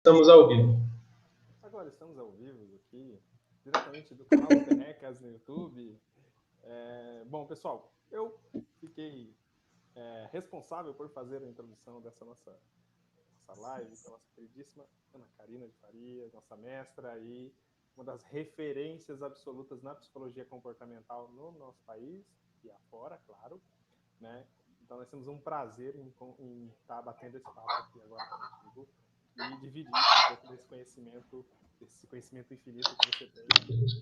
Estamos ao vivo. Agora estamos ao vivo aqui, diretamente do canal do Penecas no YouTube. Bom, pessoal, eu fiquei responsável por fazer a introdução dessa nossa live com a nossa queridíssima Ana Karina de Farias, nossa mestra e uma das referências absolutas na psicologia comportamental no nosso país e afora, claro, né? Então nós temos um prazer em estar batendo esse papo aqui agora contigo e dividir um pouco desse conhecimento infinito que você tem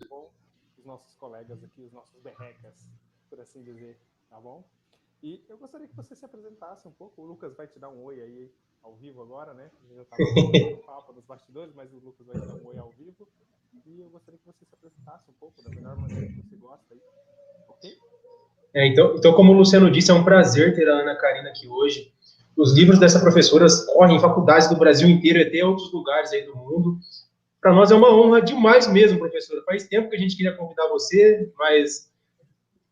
com os nossos colegas aqui, os nossos berrecas, por assim dizer, tá bom? E eu gostaria que você se apresentasse um pouco. O Lucas vai te dar um oi aí ao vivo agora, né? A gente já estava no papo dos bastidores, mas o Lucas vai te dar um oi ao vivo. E eu gostaria que você se apresentasse um pouco da melhor maneira que você gosta aí, ok? Então, como o Luciano disse, é um prazer ter a Ana Karina aqui hoje. Os livros dessa professora correm em faculdades do Brasil inteiro e até outros lugares aí do mundo. Para nós é uma honra demais mesmo, professora. Faz tempo que a gente queria convidar você, mas...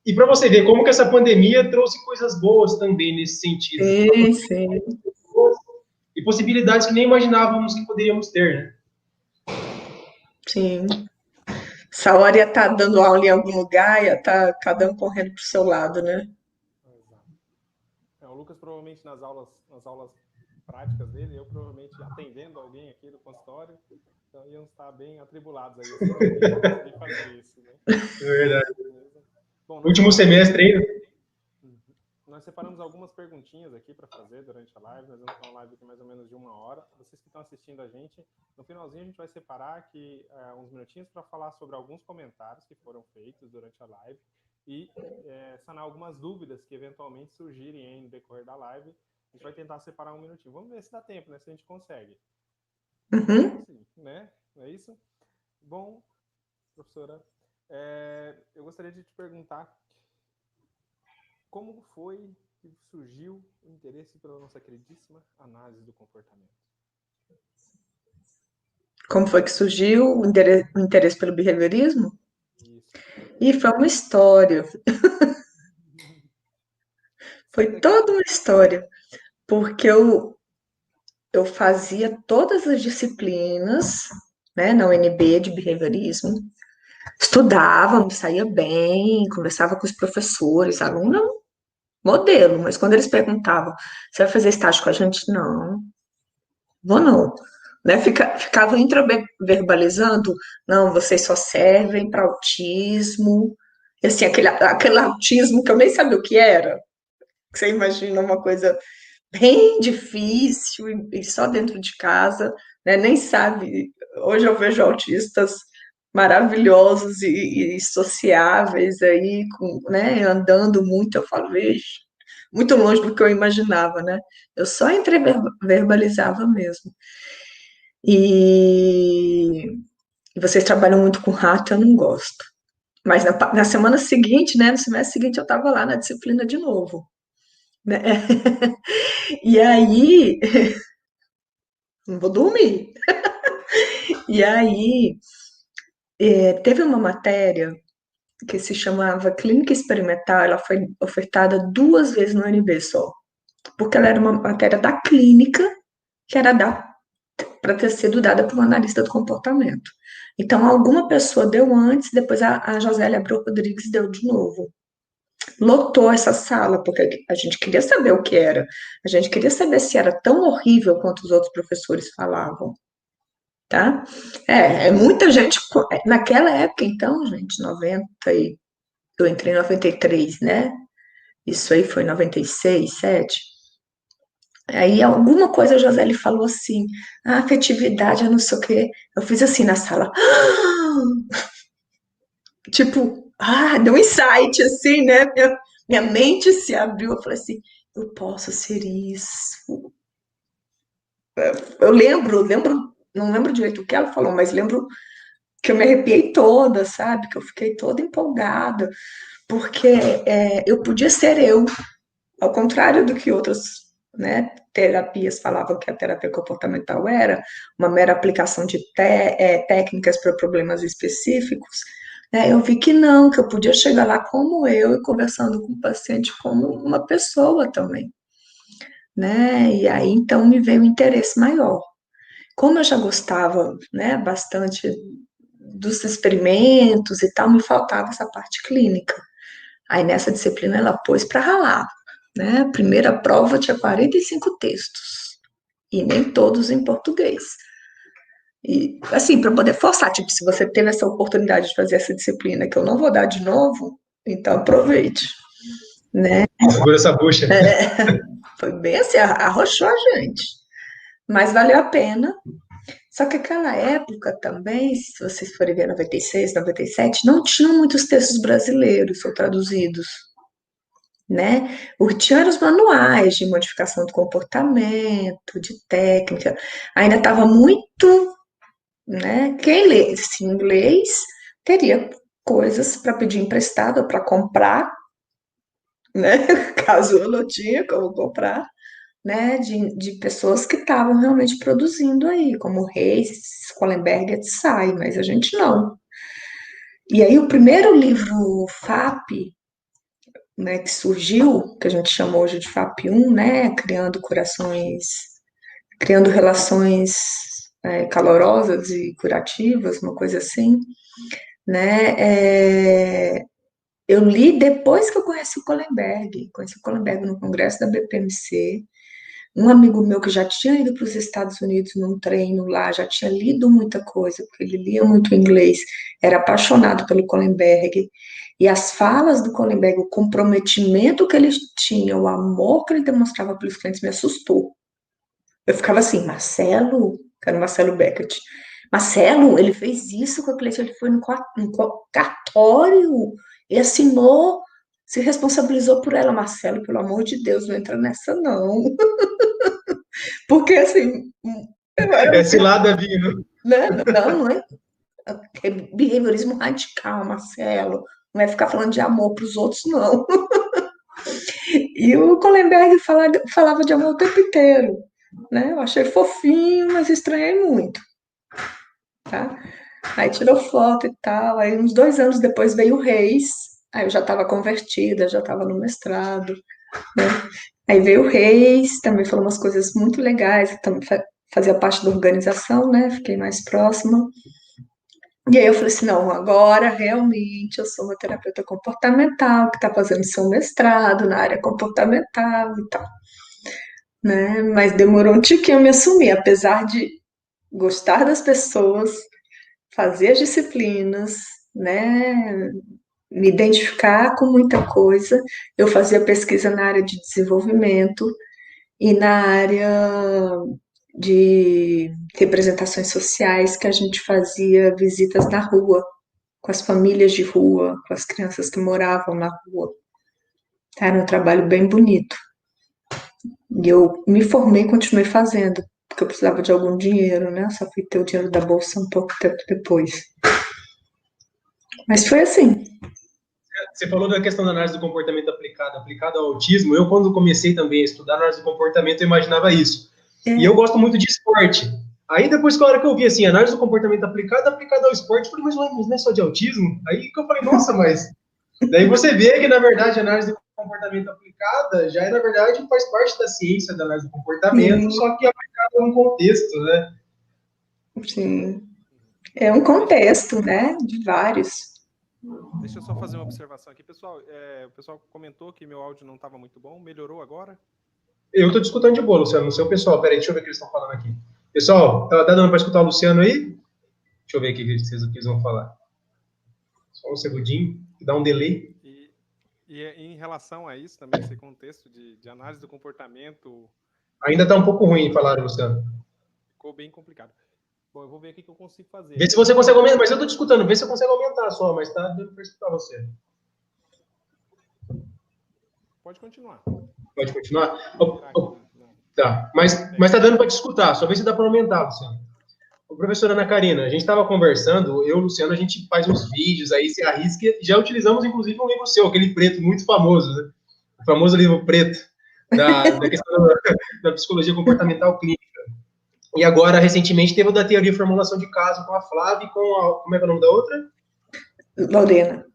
E para você ver como que essa pandemia trouxe coisas boas também nesse sentido. Sim. E possibilidades que nem imaginávamos que poderíamos ter, né? Sim. Essa hora ia estar dando aula em algum lugar, ia estar cada um correndo para o seu lado, né? Exato. O Lucas provavelmente nas aulas práticas dele, eu provavelmente atendendo alguém aqui do consultório, então iam estar bem atribulados aí, assim, de fazer isso, né? É verdade. Bom, último semestre ainda. Nós separamos algumas perguntinhas aqui para fazer durante a live. Nós vamos ter uma live aqui mais ou menos de 1 hora. Vocês que estão assistindo a gente, no finalzinho a gente vai separar aqui uns minutinhos para falar sobre alguns comentários que foram feitos durante a live e sanar algumas dúvidas que eventualmente surgirem no decorrer da live. A gente vai tentar separar um minutinho. Vamos ver se dá tempo, né? Se a gente consegue. Sim, né? Não é isso? Bom, professora, eu gostaria de te perguntar como foi que surgiu o interesse pela nossa queridíssima análise do comportamento? Como foi que surgiu o interesse pelo behaviorismo? Isso. E foi uma história. Foi toda uma história. Porque eu fazia todas as disciplinas, né, na UNB de behaviorismo. Estudava, me saía bem, conversava com os professores, aluna modelo, mas quando eles perguntavam, você vai fazer estágio com a gente? Não, vou não. Né? Ficava intraverbalizando, não, vocês só servem para autismo, e assim, aquele autismo que eu nem sabia o que era, que você imagina uma coisa bem difícil e só dentro de casa, né? Nem sabe, hoje eu vejo autistas maravilhosos e sociáveis aí, né, andando muito, eu falo, vejo, muito longe do que eu imaginava, né? Eu só entreverbalizava mesmo. E vocês trabalham muito com rato, eu não gosto. Mas na semana seguinte, né, no semestre seguinte, eu estava lá na disciplina de novo. Né? E aí, não vou dormir. E aí, teve uma matéria que se chamava Clínica Experimental, ela foi ofertada 2 vezes no UNB só, porque ela era uma matéria da clínica, que era para ter sido dada por um analista do comportamento. Então, alguma pessoa deu antes, depois a Josélia Abreu Rodrigues deu de novo. Lotou essa sala, porque a gente queria saber o que era. A gente queria saber se era tão horrível quanto os outros professores falavam. Tá? Muita gente, naquela época, então, gente, eu entrei em 93, né? Isso aí foi em 96, 7. Aí alguma coisa a Joseli falou assim, afetividade, eu não sei o quê. Eu fiz assim na sala. Tipo, deu um insight, assim, né? Minha mente se abriu, eu falei assim, eu posso ser isso. Eu lembro, não lembro direito o que ela falou, mas lembro que eu me arrepiei toda, sabe? Que eu fiquei toda empolgada, porque eu podia ser eu, ao contrário do que outras, né, terapias falavam que a terapia comportamental era uma mera aplicação de técnicas para problemas específicos, né, eu vi que não, que eu podia chegar lá como eu e conversando com o paciente como uma pessoa também, né, e aí então me veio um interesse maior. como eu já gostava, né, bastante dos experimentos e tal, me faltava essa parte clínica. Aí nessa disciplina ela pôs para ralar, né? A primeira prova tinha 45 textos e nem todos em português. E assim, para poder forçar, tipo, se você teve essa oportunidade de fazer essa disciplina que eu não vou dar de novo, então aproveite, né? Segura essa bucha. Foi bem assim, arrochou a gente, mas valeu a pena. Só que aquela época também, se vocês forem ver 96, 97, não tinham muitos textos brasileiros ou traduzidos, né? O que tinha eram os manuais de modificação do comportamento, de técnica. Ainda estava muito, né? Quem lesse inglês teria coisas para pedir emprestado ou para comprar, né? Caso eu não tinha como comprar, né? De pessoas que estavam realmente produzindo aí, como Reis, Schollenberg, etc. Mas a gente não. E aí o primeiro livro FAP, né, que surgiu, que a gente chama hoje de FAP1, né, criando relações calorosas e curativas, uma coisa assim, né, eu li depois que eu conheci o Kohlenberg no congresso da BPMC. Um amigo meu que já tinha ido para os Estados Unidos num treino lá, já tinha lido muita coisa, porque ele lia muito inglês, era apaixonado pelo Kohlenberg, e as falas do Kohlenberg, o comprometimento que ele tinha, o amor que ele demonstrava pelos clientes me assustou. Eu ficava assim, Marcelo, que era o Marcelo Beckett, Marcelo, ele fez isso com a cliente, ele foi no cartório, e assinou, se responsabilizou por ela, Marcelo, pelo amor de Deus, não entra nessa não. Porque assim, Esse lado é vindo. né? Não é behaviorismo radical, Marcelo. Não é ficar falando de amor para os outros, não. E o Kohlenberg falava de amor o tempo inteiro, né? Eu achei fofinho, mas estranhei muito, tá? Aí tirou foto e tal. Aí uns 2 anos depois veio o Reis. Aí eu já estava convertida, já estava no mestrado, né? Aí veio o Reis, também falou umas coisas muito legais, também fazia parte da organização, né? Fiquei mais próxima. E aí eu falei assim, não, agora realmente eu sou uma terapeuta comportamental que está fazendo seu mestrado na área comportamental e tal, né? Mas demorou um tiquinho a me assumir, apesar de gostar das pessoas, fazer as disciplinas, né? Me identificar com muita coisa. Eu fazia pesquisa na área de desenvolvimento e na área de representações sociais, que a gente fazia visitas na rua, com as famílias de rua, com as crianças que moravam na rua. Era um trabalho bem bonito. E eu me formei e continuei fazendo, porque eu precisava de algum dinheiro, né? Só fui ter o dinheiro da bolsa um pouco tempo depois. Mas foi assim. Você falou da questão da análise do comportamento aplicada ao autismo. Eu, quando comecei também a estudar análise do comportamento, eu imaginava isso. E eu gosto muito de esporte. Aí, depois, na hora que eu vi, assim, análise do comportamento aplicada ao esporte, eu falei, mas não é só de autismo? Aí que eu falei, nossa, mas... Daí você vê que, na verdade, a análise do comportamento aplicada já, na verdade, faz parte da ciência da análise do comportamento, só que aplicada num contexto, né? Sim. É um contexto, né? De vários. Deixa eu só fazer uma observação aqui, pessoal. O pessoal comentou que meu áudio não estava muito bom. Melhorou agora? Eu estou te escutando de boa, Luciano, no seu pessoal. Peraí, deixa eu ver o que eles estão falando aqui. Pessoal, tá dando para escutar o Luciano aí? Deixa eu ver aqui o que eles vão falar. Só um segundinho, dá um delay. E em relação a isso também, esse contexto de análise do comportamento... Ainda está um pouco ruim, falaram, Luciano. Ficou bem complicado. Bom, eu vou ver o que eu consigo fazer. Vê se você consegue aumentar, mas eu estou te escutando, vê se eu consigo aumentar só, mas está dando para escutar você. Pode continuar. Pode continuar? Tá, mas tá dando para te escutar, só vê se dá para aumentar, Luciano. Professora Ana Karina, a gente estava conversando, eu e o Luciano, a gente faz uns vídeos aí, se arrisca, já utilizamos inclusive um livro seu, aquele preto muito famoso, né? O famoso livro preto, da questão da psicologia comportamental clínica. E agora, recentemente, teve o da teoria e formulação de caso com a Flávia e com a... Como é que é o nome da outra? Lorena.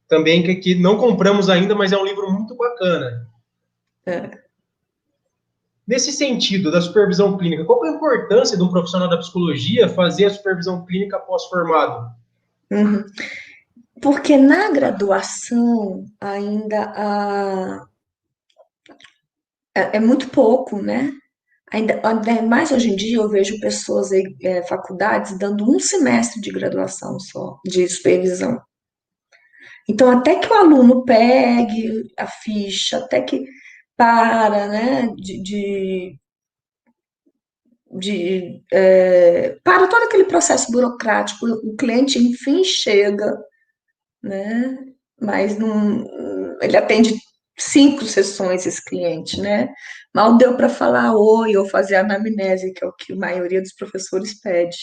Também, que não compramos ainda, mas é um livro muito bacana. Nesse sentido da supervisão clínica, qual é a importância de um profissional da psicologia fazer a supervisão clínica pós-formado? Uhum. Porque na graduação ainda é muito pouco, né? Ainda mais hoje em dia eu vejo pessoas aí, faculdades dando um semestre de graduação só, de supervisão. Então, até que o aluno pegue a ficha, até que para, né, para todo aquele processo burocrático, o cliente enfim chega, né? Mas não, ele atende 5 sessões esse cliente, né? Mal deu para falar oi ou fazer anamnese, que é o que a maioria dos professores pede.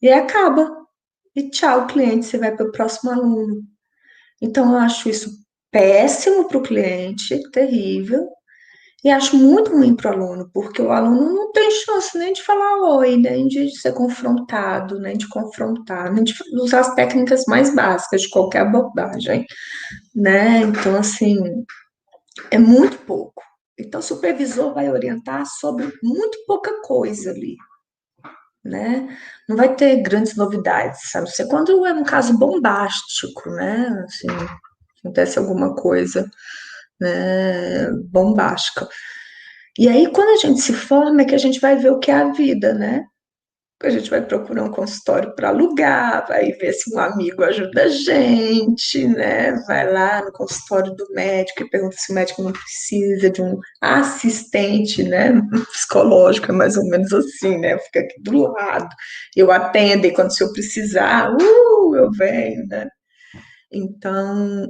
E aí acaba. E tchau, cliente, você vai para o próximo aluno. Então, eu acho isso péssimo para o cliente, terrível, e acho muito ruim para o aluno, porque o aluno não tem chance nem de falar oi, nem de ser confrontado, nem de confrontar, nem de usar as técnicas mais básicas de qualquer abordagem, né? Então, assim, é muito pouco. Então, o supervisor vai orientar sobre muito pouca coisa ali, né? Não vai ter grandes novidades, sabe? Isso é quando é um caso bombástico, né? Assim, acontece alguma coisa, né, bombástica. E aí, quando a gente se forma, é que a gente vai ver o que é a vida, né? A gente vai procurar um consultório para alugar, vai ver se um amigo ajuda a gente, né? Vai lá no consultório do médico e pergunta se o médico não precisa de um assistente, né? Psicológico, é mais ou menos assim, né? Fica aqui do lado, eu atendo, e quando se eu precisar, eu venho, né? Então,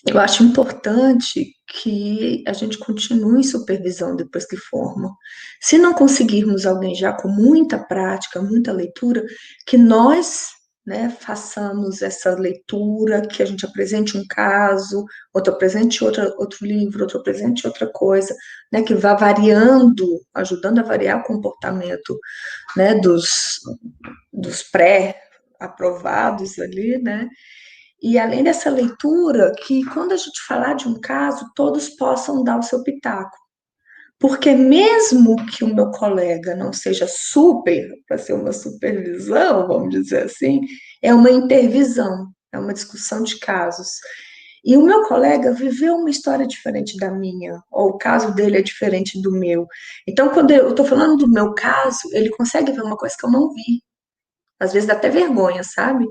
eu acho importante que a gente continue em supervisão depois que forma. Se não conseguirmos alguém já com muita prática, muita leitura, que nós, né, façamos essa leitura, que a gente apresente um caso, outro apresente outro livro, outro apresente outra coisa, né, que vá variando, ajudando a variar o comportamento, né, dos pré-aprovados ali, né? E além dessa leitura, que quando a gente falar de um caso, todos possam dar o seu pitaco. Porque mesmo que o meu colega não seja super, para ser uma supervisão, vamos dizer assim, é uma intervisão, é uma discussão de casos. E o meu colega viveu uma história diferente da minha, ou o caso dele é diferente do meu. Então, quando eu estou falando do meu caso, ele consegue ver uma coisa que eu não vi. Às vezes dá até vergonha, sabe?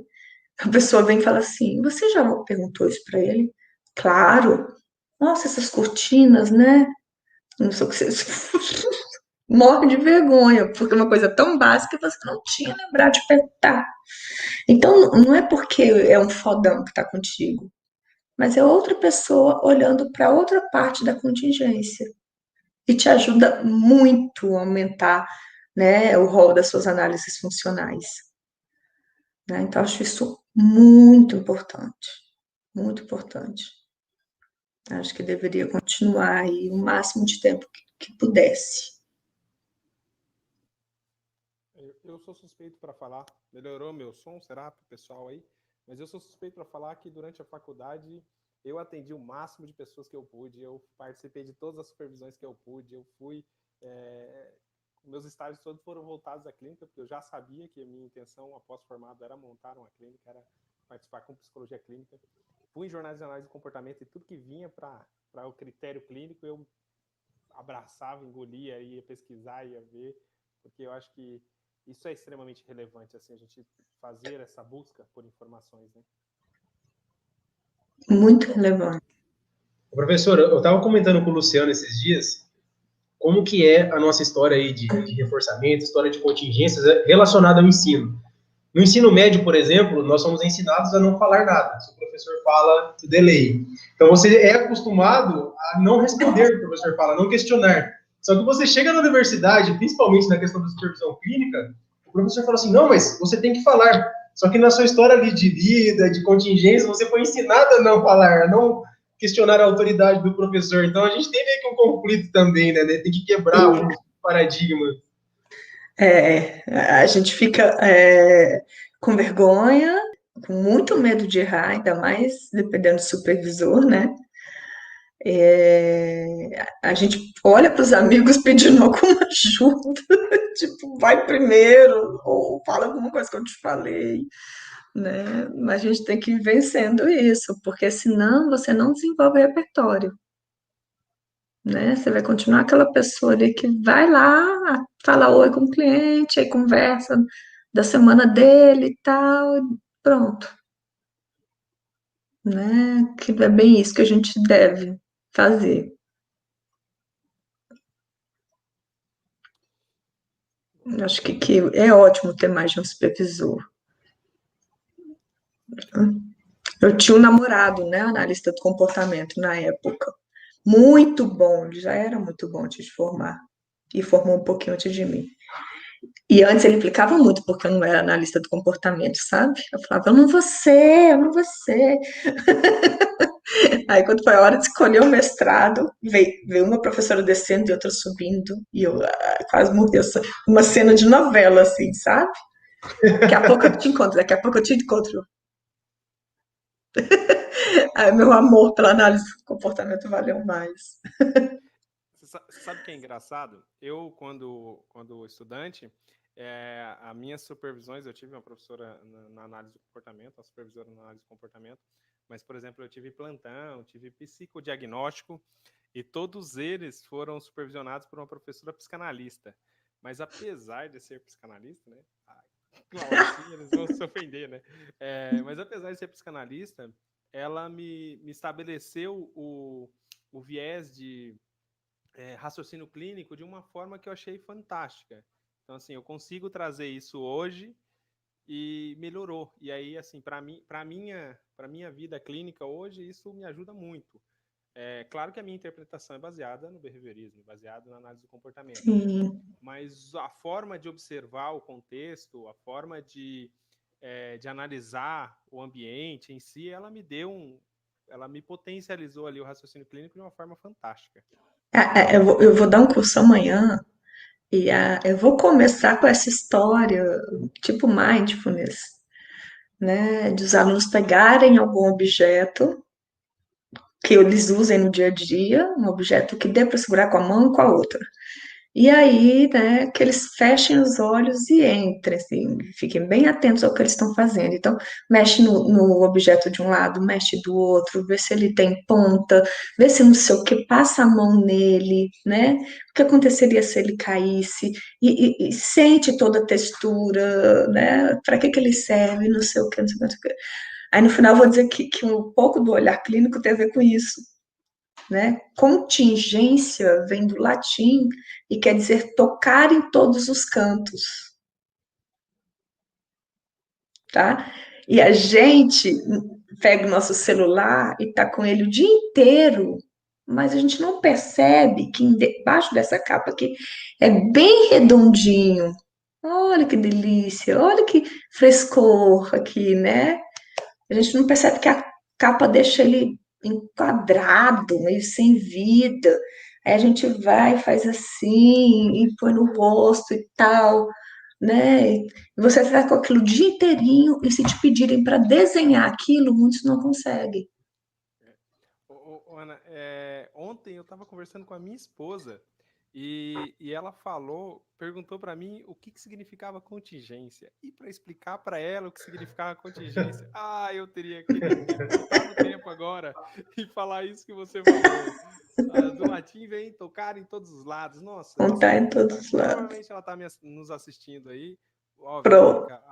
A pessoa vem e fala assim: Você já perguntou isso para ele? Claro. Nossa, essas cortinas, né? Não sei o que você. Morre de vergonha, porque é uma coisa tão básica que você não tinha lembrado de perguntar. Então, não é porque é um fodão que está contigo, mas é outra pessoa olhando para outra parte da contingência. E te ajuda muito a aumentar, né, o rol das suas análises funcionais. Né? Então, acho isso muito importante. Muito importante. Acho que deveria continuar aí o máximo de tempo que pudesse. Eu sou suspeito para falar, melhorou meu som, será, para o pessoal aí? Mas eu sou suspeito para falar que durante a faculdade eu atendi o máximo de pessoas que eu pude, eu participei de todas as supervisões que eu pude, eu fui. Meus estágios todos foram voltados à clínica, porque eu já sabia que a minha intenção após formado era montar uma clínica, era participar com psicologia clínica. Fui em jornais de análise de comportamento e tudo que vinha para o critério clínico eu abraçava, engolia, ia pesquisar, ia ver, porque eu acho que isso é extremamente relevante, assim, a gente fazer essa busca por informações, né? Muito relevante. Professor, eu estava comentando com o Luciano esses dias como que é a nossa história aí de reforçamento, história de contingências relacionada ao ensino. No ensino médio, por exemplo, nós somos ensinados a não falar nada. Se o professor fala, tu delay. Então, você é acostumado a não responder o que o professor fala, a não questionar. Só que você chega na universidade, principalmente na questão da supervisão clínica, o professor fala assim, não, mas você tem que falar. Só que na sua história ali de vida, de contingência, você foi ensinado a não falar, a não questionar a autoridade do professor. Então, a gente tem meio que um conflito também, né? Tem que quebrar alguns paradigmas. A gente fica com vergonha, com muito medo de errar, ainda mais dependendo do supervisor, né? A gente olha para os amigos pedindo alguma ajuda, tipo, vai primeiro, ou fala alguma coisa que eu te falei, né? Mas a gente tem que ir vencendo isso, porque senão você não desenvolve repertório, né? Você vai continuar aquela pessoa ali que vai lá, fala oi com o cliente, aí conversa da semana dele e tal, e pronto, né? Que é bem isso que a gente deve fazer. Acho que é ótimo ter mais de um supervisor. Eu tinha um namorado, né, analista do comportamento na época. Muito bom, ele já era muito bom antes de formar. E formou um pouquinho antes de mim. E antes ele implicava muito, porque eu não era analista do comportamento, sabe? Eu falava, eu não vou ser. Aí quando foi a hora de escolher o mestrado, veio uma professora descendo e outra subindo, e eu quase morri. Uma cena de novela, assim, sabe? Daqui a pouco eu te encontro, daqui a pouco eu te encontro. Aí meu amor pela análise do comportamento valeu mais. Você sabe o que é engraçado? Eu, quando estudante, as minhas supervisões, eu tive uma professora na análise do comportamento, uma supervisora na análise do comportamento, mas, por exemplo, eu tive plantão, tive psicodiagnóstico, e todos eles foram supervisionados por uma professora psicanalista. Mas apesar de ser psicanalista, né? Assim eles vão se ofender, né? Mas apesar de ser psicanalista, ela me estabeleceu o viés de raciocínio clínico de uma forma que eu achei fantástica. Então, assim, eu consigo trazer isso hoje e melhorou. E aí, assim, para minha vida clínica hoje, isso me ajuda muito. Claro que a minha interpretação é baseada no behaviorismo, baseada na análise do comportamento. Sim. Mas a forma de observar o contexto, a forma de analisar o ambiente em si, ela me potencializou ali o raciocínio clínico de uma forma fantástica. Eu vou dar um curso amanhã e eu vou começar com essa história, tipo mindfulness, né? De os alunos pegarem algum objeto que eles usem no dia a dia, um objeto que dê para segurar com a mão e com a outra. E aí, né, que eles fechem os olhos e entrem, assim, fiquem bem atentos ao que eles estão fazendo. Então, mexe no objeto de um lado, mexe do outro, vê se ele tem ponta, vê se não sei o que, passa a mão nele, né? O que aconteceria se ele caísse? E sente toda a textura, né? Para que ele serve, não sei o que, não sei o que, não sei o que. Aí, no final, eu vou dizer que um pouco do olhar clínico tem a ver com isso, né? Contingência vem do latim e quer dizer tocar em todos os cantos, tá? E a gente pega o nosso celular e tá com ele o dia inteiro, mas a gente não percebe que embaixo dessa capa aqui é bem redondinho. Olha que delícia, olha que frescor aqui, né? A gente não percebe que a capa deixa ele enquadrado, meio sem vida. Aí a gente vai, faz assim, e põe no rosto e tal, né? E você fica com aquilo o dia inteirinho, e se te pedirem para desenhar aquilo, muitos não conseguem. Ana, ontem eu estava conversando com a minha esposa e ela perguntou para mim o que significava contingência. E para explicar para ela o que significava contingência, eu teria que voltar no tempo agora e falar isso que você falou. Do latim vem tocar em todos os lados. Nossa, Não isso está é em todos os fantástico. lados. Provavelmente ela está nos assistindo aí. Ó, Pronto. Verônica,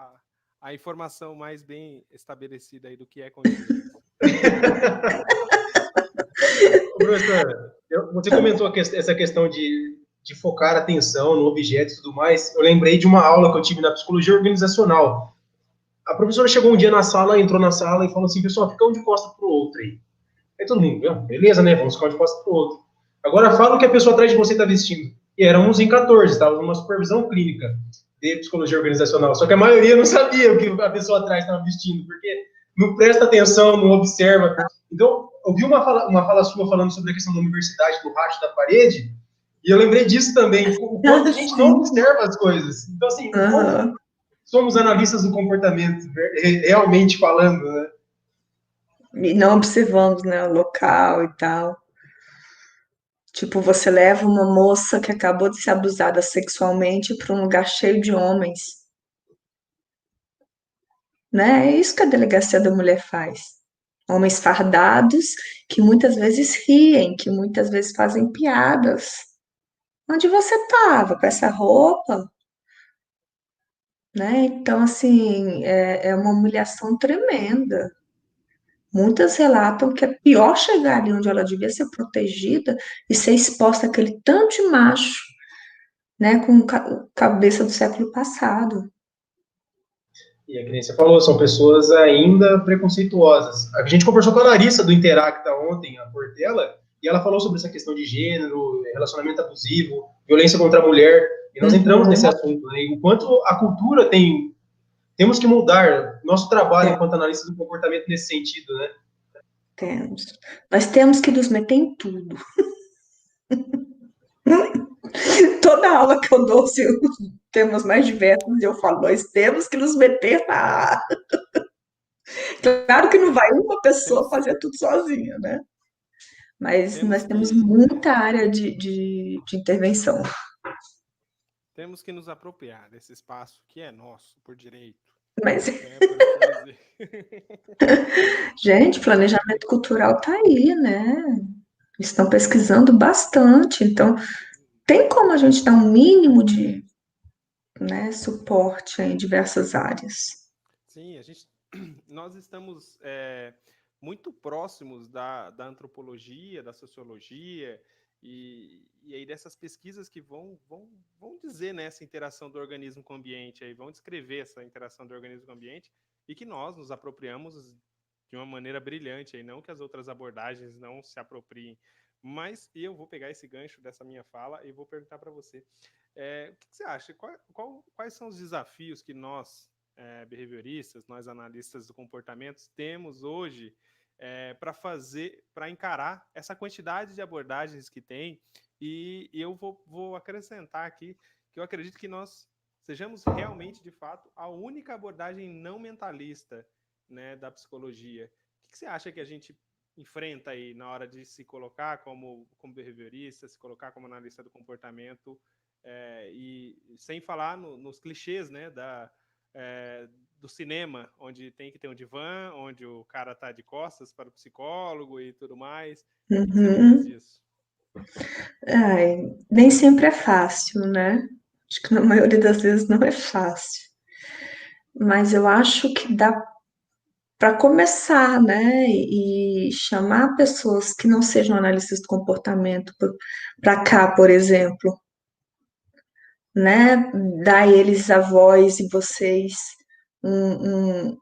a informação mais bem estabelecida aí do que é contingência. Professor, você comentou essa questão de focar a atenção no objeto e tudo mais. Eu lembrei de uma aula que eu tive na psicologia organizacional. A professora chegou um dia na sala, entrou na sala e falou assim, pessoal, fica um de costas pro outro aí. Aí todo mundo, beleza, né? Vamos ficar um de costas pro outro. Agora fala o que a pessoa atrás de você está vestindo. E éramos em 14, estávamos numa supervisão clínica de psicologia organizacional. Só que a maioria não sabia o que a pessoa atrás estava vestindo, porque não presta atenção, não observa. Então, eu vi uma fala sua falando sobre a questão da universidade, do racho da parede, e eu lembrei disso também, o quanto a gente não observa as coisas. Então, assim, como somos analistas do comportamento, realmente falando, né? E não observamos, né, o local e tal. Tipo, você leva uma moça que acabou de ser abusada sexualmente para um lugar cheio de homens, né? É isso que a delegacia da mulher faz. Homens fardados que muitas vezes riem, que muitas vezes fazem piadas. Onde você estava com essa roupa, né? Então, assim, é uma humilhação tremenda. Muitas relatam que é pior chegar ali onde ela devia ser protegida e ser exposta àquele tanto de macho, né, com cabeça do século passado. E a que nem você falou, são pessoas ainda preconceituosas. A gente conversou com a Larissa do Interacta ontem, a Portela, e ela falou sobre essa questão de gênero, relacionamento abusivo, violência contra a mulher, e nós entramos nesse assunto, né? E o quanto a cultura temos que mudar nosso trabalho enquanto analista do comportamento nesse sentido, né? Temos. Nós temos que nos meter em tudo. Toda aula que eu dou, se os temas mais diversos, eu falo, nós temos que nos meter na. Claro que não vai uma pessoa fazer tudo sozinha, né? Mas nós temos muita área de intervenção. Temos que nos apropriar desse espaço que é nosso, por direito. Mas, Por dizer. gente, planejamento cultural está aí, né? Estão pesquisando bastante, então tem como a gente dar um mínimo de, né, suporte em diversas áreas. Sim, nós estamos muito próximos da antropologia, da sociologia, e aí dessas pesquisas que vão dizer, né, essa interação do organismo com o ambiente, aí vão descrever essa interação do organismo com o ambiente, e que nós nos apropriamos de uma maneira brilhante, aí, não que as outras abordagens não se apropriem. Mas eu vou pegar esse gancho dessa minha fala e vou perguntar para você. O que você acha? Quais são os desafios que nós, behavioristas, nós analistas do comportamento, temos hoje para encarar essa quantidade de abordagens que tem? E eu vou acrescentar aqui que eu acredito que nós sejamos realmente, de fato, a única abordagem não mentalista, né, da psicologia. O que você acha que a gente enfrenta aí na hora de se colocar como behaviorista, se colocar como analista do comportamento, e sem falar nos clichês, né, do cinema, onde tem que ter um divã, onde o cara está de costas para o psicólogo e tudo mais. O que você me diz disso? Ai, nem sempre é fácil, né? Acho que na maioria das vezes não é fácil. Mas eu acho que dá para começar, né? E chamar pessoas que não sejam analistas do comportamento para cá, por exemplo, né? Dar a eles a voz e vocês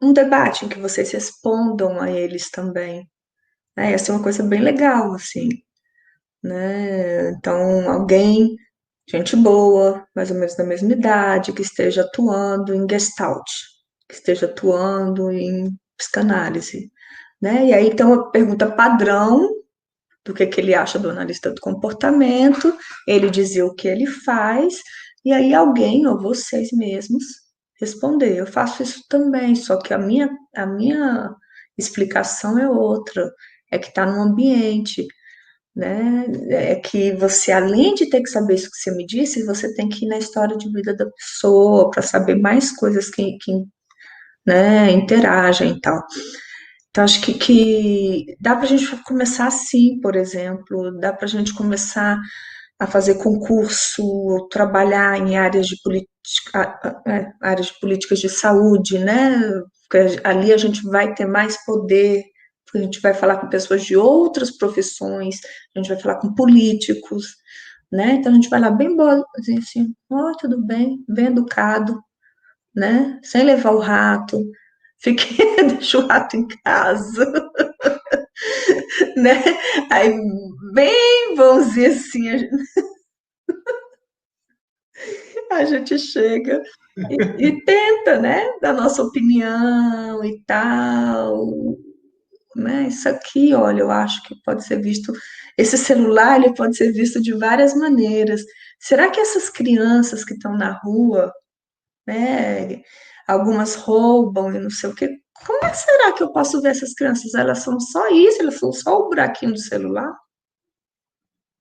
um debate em que vocês respondam a eles também. Né? Ia ser uma coisa bem legal, assim, né? Então, alguém, gente boa, mais ou menos da mesma idade, que esteja atuando em Gestalt, que esteja atuando em psicanálise, né? E aí tem uma pergunta padrão do que ele acha do analista do comportamento, ele dizia o que ele faz, e aí alguém, ou vocês mesmos, responder. Eu faço isso também, só que a minha explicação é outra, é que está no ambiente, né? É que você, além de ter que saber isso que você me disse, você tem que ir na história de vida da pessoa para saber mais coisas que né, interagem e tal. Então, acho que dá para a gente começar assim, por exemplo, dá para a gente começar a fazer concurso, trabalhar em áreas de áreas de políticas de saúde, né? Porque ali a gente vai ter mais poder, porque a gente vai falar com pessoas de outras profissões, a gente vai falar com políticos, né? Então a gente vai lá bem boazinho assim, tudo bem, bem educado, né? Sem levar o rato, deixa o rato em casa, né? Aí, bem bonzinho assim, a gente chega e tenta, né? Dar nossa opinião e tal, né? Isso aqui, olha, eu acho que pode ser visto, esse celular, ele pode ser visto de várias maneiras. Será que essas crianças que estão na rua, né? Algumas roubam e não sei o quê. Como é que será que eu posso ver essas crianças? Elas são só isso? Elas são só o buraquinho do celular?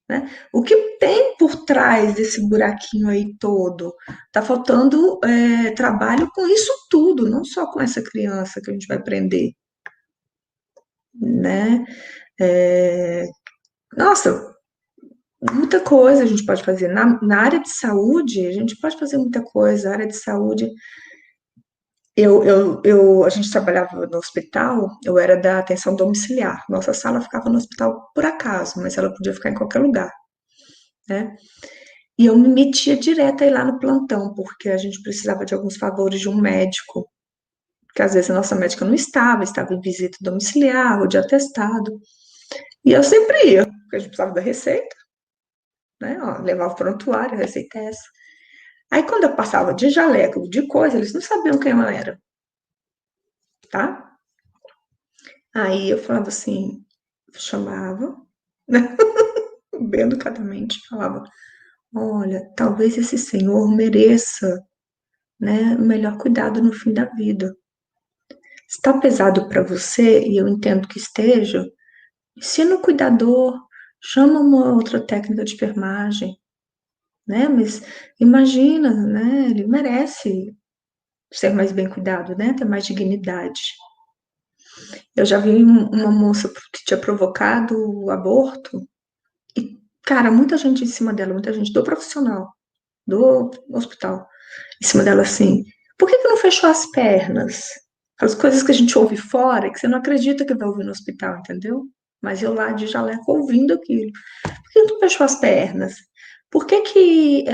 né? O que tem por trás desse buraquinho aí todo? Tá faltando trabalho com isso tudo, não só com essa criança que a gente vai aprender, né? É, nossa, muita coisa a gente pode fazer. Na área de saúde, a gente pode fazer muita coisa. A área de saúde, a gente trabalhava no hospital, eu era da atenção domiciliar. Nossa sala ficava no hospital por acaso, mas ela podia ficar em qualquer lugar, né? E eu me metia direto aí lá no plantão, porque a gente precisava de alguns favores de um médico, que às vezes a nossa médica não estava em visita domiciliar ou de atestado. E eu sempre ia, porque a gente precisava da receita, né? Ó, levava o prontuário, a receita é essa. Aí quando eu passava de jaleco, de coisa, eles não sabiam quem eu era, tá? Aí eu falava assim, chamava, né? Bem educadamente, falava, olha, talvez esse senhor mereça, né, o melhor cuidado no fim da vida. Está pesado para você, e eu entendo que esteja, ensina o cuidador, chama uma outra técnica de enfermagem, né? Mas imagina, né? Ele merece ser mais bem cuidado, né? Ter mais dignidade. Eu já vi uma moça que tinha provocado o aborto e, cara, muita gente em cima dela, muita gente do profissional, do hospital, em cima dela assim, por que não fechou as pernas? As coisas que a gente ouve fora, que você não acredita que vai ouvir no hospital, entendeu? Mas eu lá de jaleco ouvindo aquilo. Por que não fechou as pernas? Por que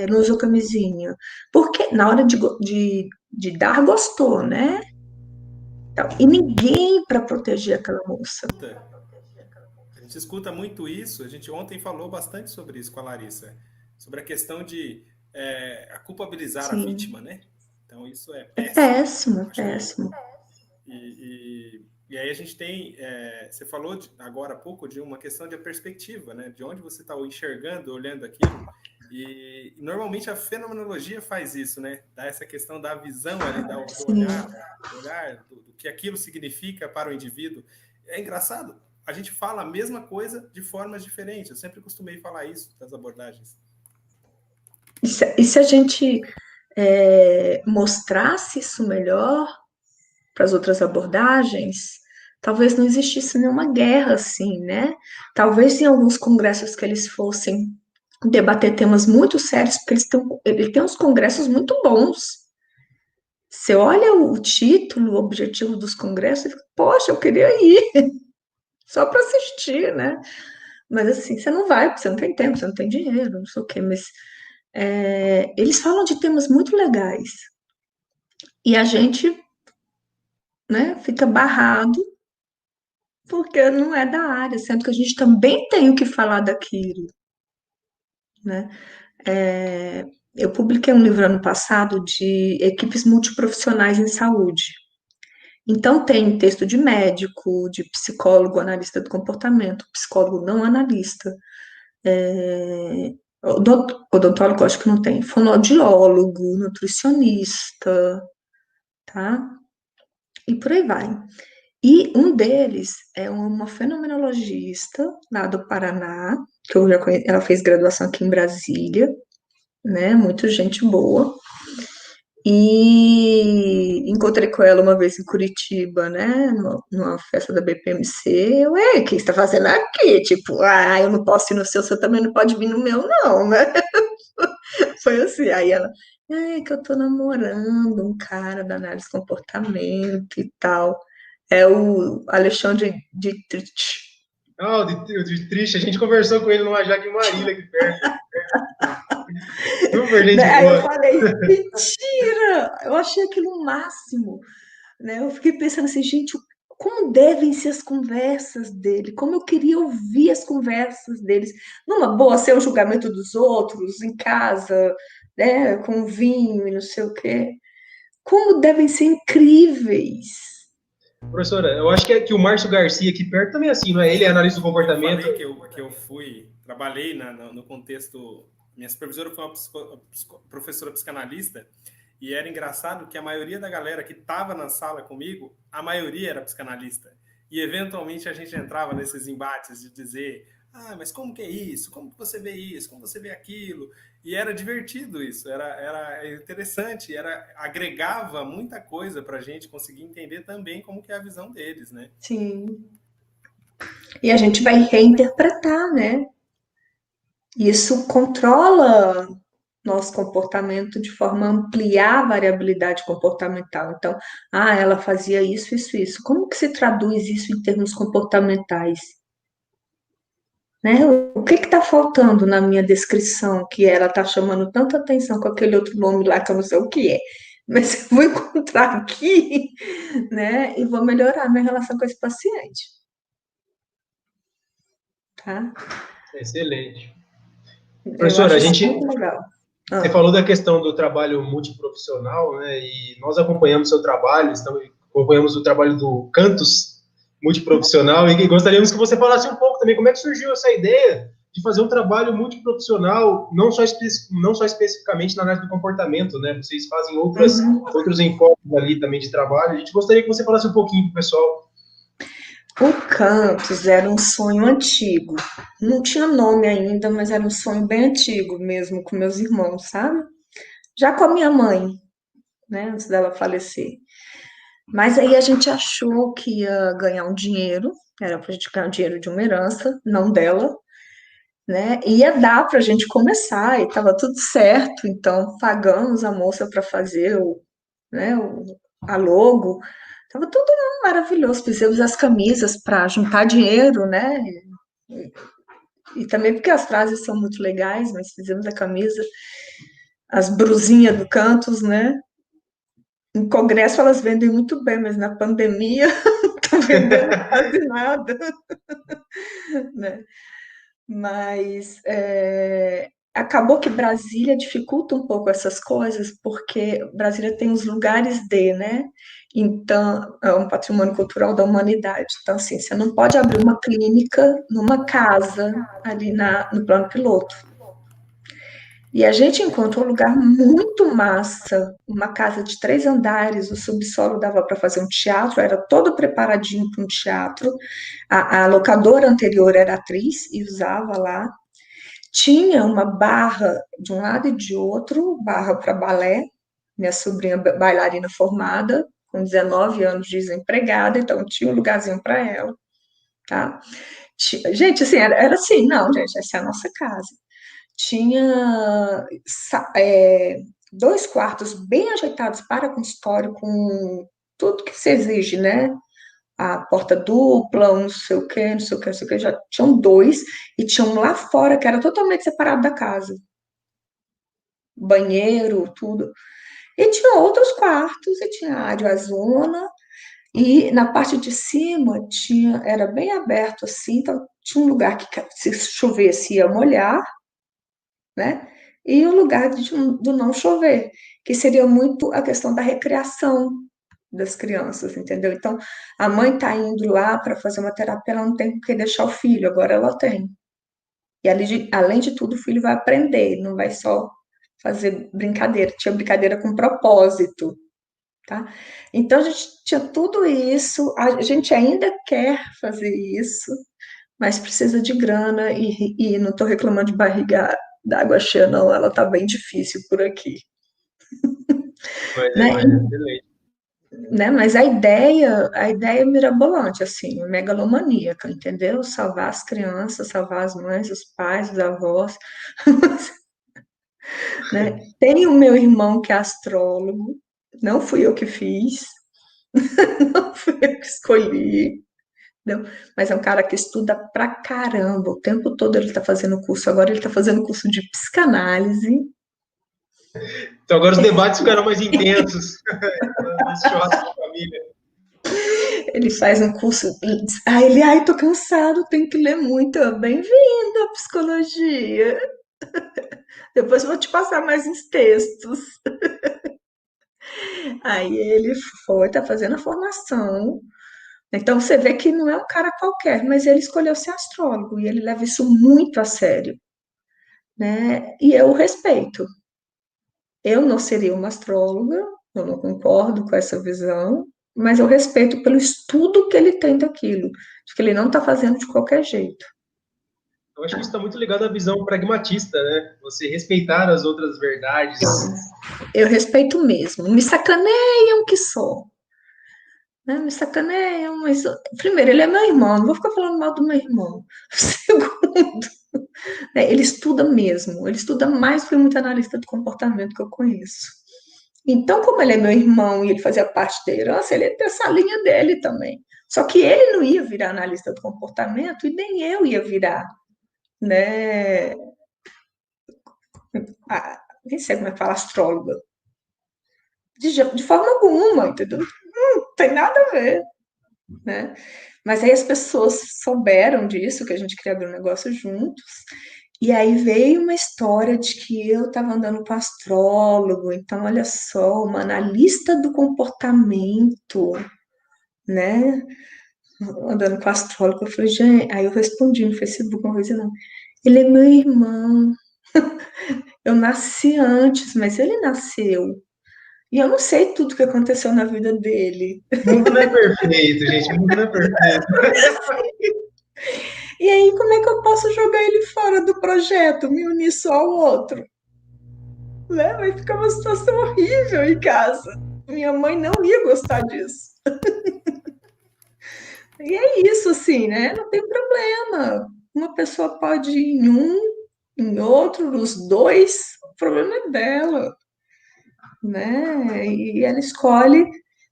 não usou camisinha? Porque na hora de dar, gostou, né? Então, e ninguém para proteger aquela moça. A gente escuta muito isso. A gente ontem falou bastante sobre isso com a Larissa, sobre a questão de a culpabilizar a Sim, vítima, né? Então isso é é péssimo. péssimo, é Acho que péssimo. e aí a gente tem, você falou agora há pouco de uma questão de perspectiva, né? De onde você está enxergando, olhando aquilo. E normalmente a fenomenologia faz isso, né? Dá essa questão da visão ali, do Sim. olhar do que aquilo significa para o indivíduo. É engraçado, a gente fala a mesma coisa de formas diferentes. Eu sempre costumei falar isso das abordagens. E se a gente mostrasse isso melhor para as outras abordagens, talvez não existisse nenhuma guerra assim, né? Talvez em alguns congressos que eles fossem debater temas muito sérios, porque ele tem uns congressos muito bons. Você olha o título, o objetivo dos congressos, e fica, poxa, eu queria ir só para assistir, né? Mas assim, você não vai, porque você não tem tempo, você não tem dinheiro, não sei o quê, mas eles falam de temas muito legais. E a gente, né, fica barrado porque não é da área, sendo que a gente também tem o que falar daquilo, né? É, eu publiquei um livro ano passado de equipes multiprofissionais em saúde. Então, tem texto de médico, de psicólogo, analista do comportamento, psicólogo não analista, odontólogo, acho que não tem, fonoaudiólogo, nutricionista, tá? E por aí vai. E um deles é uma fenomenologista lá do Paraná, que eu já conheço, ela fez graduação aqui em Brasília, né? Muito gente boa. E encontrei com ela uma vez em Curitiba, né? Numa festa da BPMC. O que você está fazendo aqui? Tipo, eu não posso ir no seu, você também não pode vir no meu, não, né? Foi assim. Aí ela, que eu tô namorando um cara da análise de comportamento e tal. É o Alexandre Dietrich. Ah, o de triste, a gente conversou com ele numa Jaque Marília aqui perto. Super gente Né? Aí eu boa. falei, mentira! Eu achei aquilo o máximo, né? Eu fiquei pensando assim, gente, como devem ser as conversas dele? Como eu queria ouvir as conversas deles. Numa boa, ser o julgamento dos outros, em casa, né? Com vinho e não sei o quê. Como devem ser incríveis. Professora, eu acho que o Márcio Garcia aqui perto também é assim, não é? Ele é analista do Eu comportamento. falei que eu trabalhei no contexto. Minha supervisora foi uma professora psicanalista, e era engraçado que a maioria da galera que estava na sala comigo, a maioria era psicanalista. E eventualmente a gente entrava nesses embates de dizer: Ah, mas como que é isso? Como que você vê isso? Como você vê aquilo? E era divertido isso, era interessante, agregava muita coisa para a gente conseguir entender também como que é a visão deles, né? Sim. E a gente vai reinterpretar, né? Isso controla nosso comportamento de forma a ampliar a variabilidade comportamental. Então, ela fazia isso, isso, isso. Como que se traduz isso em termos comportamentais? Né? O que está faltando na minha descrição que ela está chamando tanta atenção com aquele outro nome lá que eu não sei o que é? Mas eu vou encontrar aqui, né? E vou melhorar minha relação com esse paciente. Tá? Excelente. Eu Professora, acho isso muito legal. você falou da questão do trabalho multiprofissional, né? E nós acompanhamos seu trabalho, acompanhamos o trabalho do Cantos Multiprofissional e gostaríamos que você falasse um pouco também como é que surgiu essa ideia de fazer um trabalho multiprofissional, não só especificamente na área do comportamento, né? Vocês fazem outros enfoques ali também de trabalho. A gente gostaria que você falasse um pouquinho para o pessoal. O Campus era um sonho antigo. Não tinha nome ainda, mas era um sonho bem antigo mesmo, com meus irmãos, sabe? Já com a minha mãe, né, antes dela falecer. Mas aí a gente achou que ia ganhar um dinheiro, era pra gente ganhar um dinheiro de uma herança, não dela, né? Ia dar pra gente começar e tava tudo certo, então pagamos a moça para fazer né, a logo. Tava tudo maravilhoso. Fizemos as camisas para juntar dinheiro, né? E também porque as frases são muito legais, mas fizemos a camisa, as brusinhas do Cantos, né? Em congresso elas vendem muito bem, mas na pandemia não estão vendendo quase nada, né? Mas acabou que Brasília dificulta um pouco essas coisas, porque Brasília tem os lugares né? Então, é um patrimônio cultural da humanidade. Então, assim, você não pode abrir uma clínica numa casa ali no plano piloto. E a gente encontrou um lugar muito massa, uma casa de 3 andares, o subsolo dava para fazer um teatro, era todo preparadinho para um teatro. A locadora anterior era atriz e usava lá. Tinha uma barra de um lado e de outro, barra para balé, minha sobrinha bailarina formada, com 19 anos desempregada, então tinha um lugarzinho para ela, tá? Gente, assim, era assim, não, gente, essa é a nossa casa. Tinha 2 quartos bem ajeitados para consultório, com tudo que se exige, né? A porta dupla, um não sei o quê, não sei o quê, não sei o quê. Já tinham 2, e tinham lá fora, que era totalmente separado da casa. Banheiro, tudo. E tinha outros quartos, e tinha a área zona, e na parte de cima era bem aberto assim, então tinha um lugar que se chovesse ia molhar, né? E o lugar do não chover, que seria muito a questão da recreação das crianças, entendeu? Então, a mãe está indo lá para fazer uma terapia, ela não tem que deixar o filho, agora ela tem. E além de tudo, o filho vai aprender, não vai só fazer brincadeira, tinha brincadeira com propósito, tá? Então, a gente tinha tudo isso, a gente ainda quer fazer isso, mas precisa de grana e não estou reclamando de barriga d'água cheia, não, ela está bem difícil por aqui. Mas Né? excelente. Né? Mas a ideia é mirabolante, assim, megalomaníaca, entendeu? Salvar as crianças, salvar as mães, os pais, os avós. Né? Tem o meu irmão que é astrólogo, não fui eu que fiz, não fui eu que escolhi, entendeu? Mas é um cara que estuda pra caramba, o tempo todo ele está fazendo curso, agora ele está fazendo curso de psicanálise. Então agora os debates ficaram mais intensos. Nos churrascos de família. Ele faz um curso, ai, tô cansado, tenho que ler muito. Bem-vindo à psicologia. Depois eu vou te passar mais uns textos. Aí ele tá fazendo a formação. Então você vê que não é um cara qualquer, mas ele escolheu ser astrólogo e ele leva isso muito a sério, né? E eu respeito. Eu não seria uma astróloga, eu não concordo com essa visão, mas eu respeito pelo estudo que ele tem daquilo, de que ele não está fazendo de qualquer jeito. Eu acho que isso está muito ligado à visão pragmatista, né? Você respeitar as outras verdades. Eu respeito mesmo. Me sacaneiam que só. Né? Me sacaneiam, mas primeiro, ele é meu irmão, não vou ficar falando mal do meu irmão. Segundo, né, ele estuda mesmo, ele estuda mais que muito analista de comportamento que eu conheço. Então, como ele é meu irmão e ele fazia parte da herança, ele ia ter essa linha dele também. Só que ele não ia virar analista de comportamento e nem eu ia virar, né? Nem sei como é que fala, astróloga. De forma alguma, entendeu? Não tem nada a ver, né? Mas aí as pessoas souberam disso, que a gente queria abrir um negócio juntos, e aí veio uma história de que eu estava andando com astrólogo, então olha só, uma analista do comportamento, né? Andando com astrólogo, eu falei, gente, aí eu respondi no Facebook uma coisa, não, ele é meu irmão, eu nasci antes, mas ele nasceu, e eu não sei tudo que aconteceu na vida dele. O mundo não é perfeito, gente. O mundo não é perfeito. E aí, como é que eu posso jogar ele fora do projeto, me unir só ao outro? Né? Vai ficar uma situação horrível em casa. Minha mãe não ia gostar disso. E é isso, assim, né? Não tem problema. Uma pessoa pode ir em um, em outro, nos dois, o problema é dela, né? E ela escolhe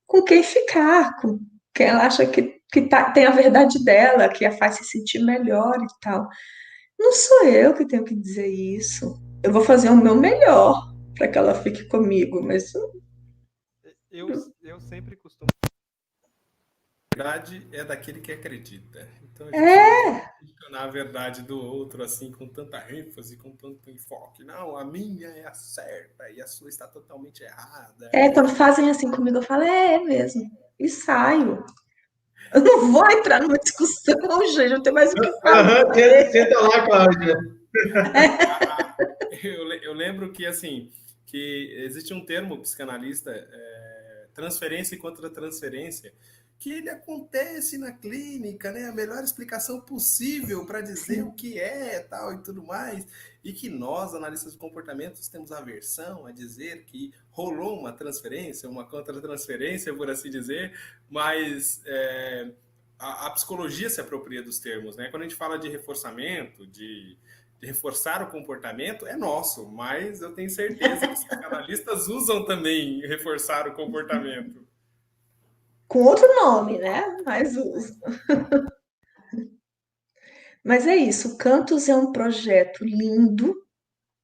com quem ficar, com quem ela acha que tem a verdade dela, que a faz se sentir melhor e tal. Não sou eu que tenho que dizer isso. Eu vou fazer o meu melhor para que ela fique comigo, mas Eu sempre costumo. A verdade é daquele que acredita. Então a gente é, não pode questionar a verdade do outro assim com tanta ênfase, com tanto enfoque. Não, a minha é a certa e a sua está totalmente errada. quando fazem assim comigo, eu falo, é mesmo, e saio. Eu não vou entrar numa discussão, gente, não tem mais o que fazer. Senta lá, Cláudia. Eu lembro que assim que existe um termo psicanalista, transferência e contra-transferência, que ele acontece na clínica, né? A melhor explicação possível para dizer o que é, tal e tudo mais, e que nós, analistas de comportamentos, temos aversão a dizer que rolou uma transferência, uma contra-transferência, por assim dizer, mas a psicologia se apropria dos termos, né? Quando a gente fala de reforçamento, de reforçar o comportamento, é nosso, mas eu tenho certeza que os psicanalistas usam também reforçar o comportamento. Com outro nome, né? Mas uso. Mas é isso, o Cantos é um projeto lindo.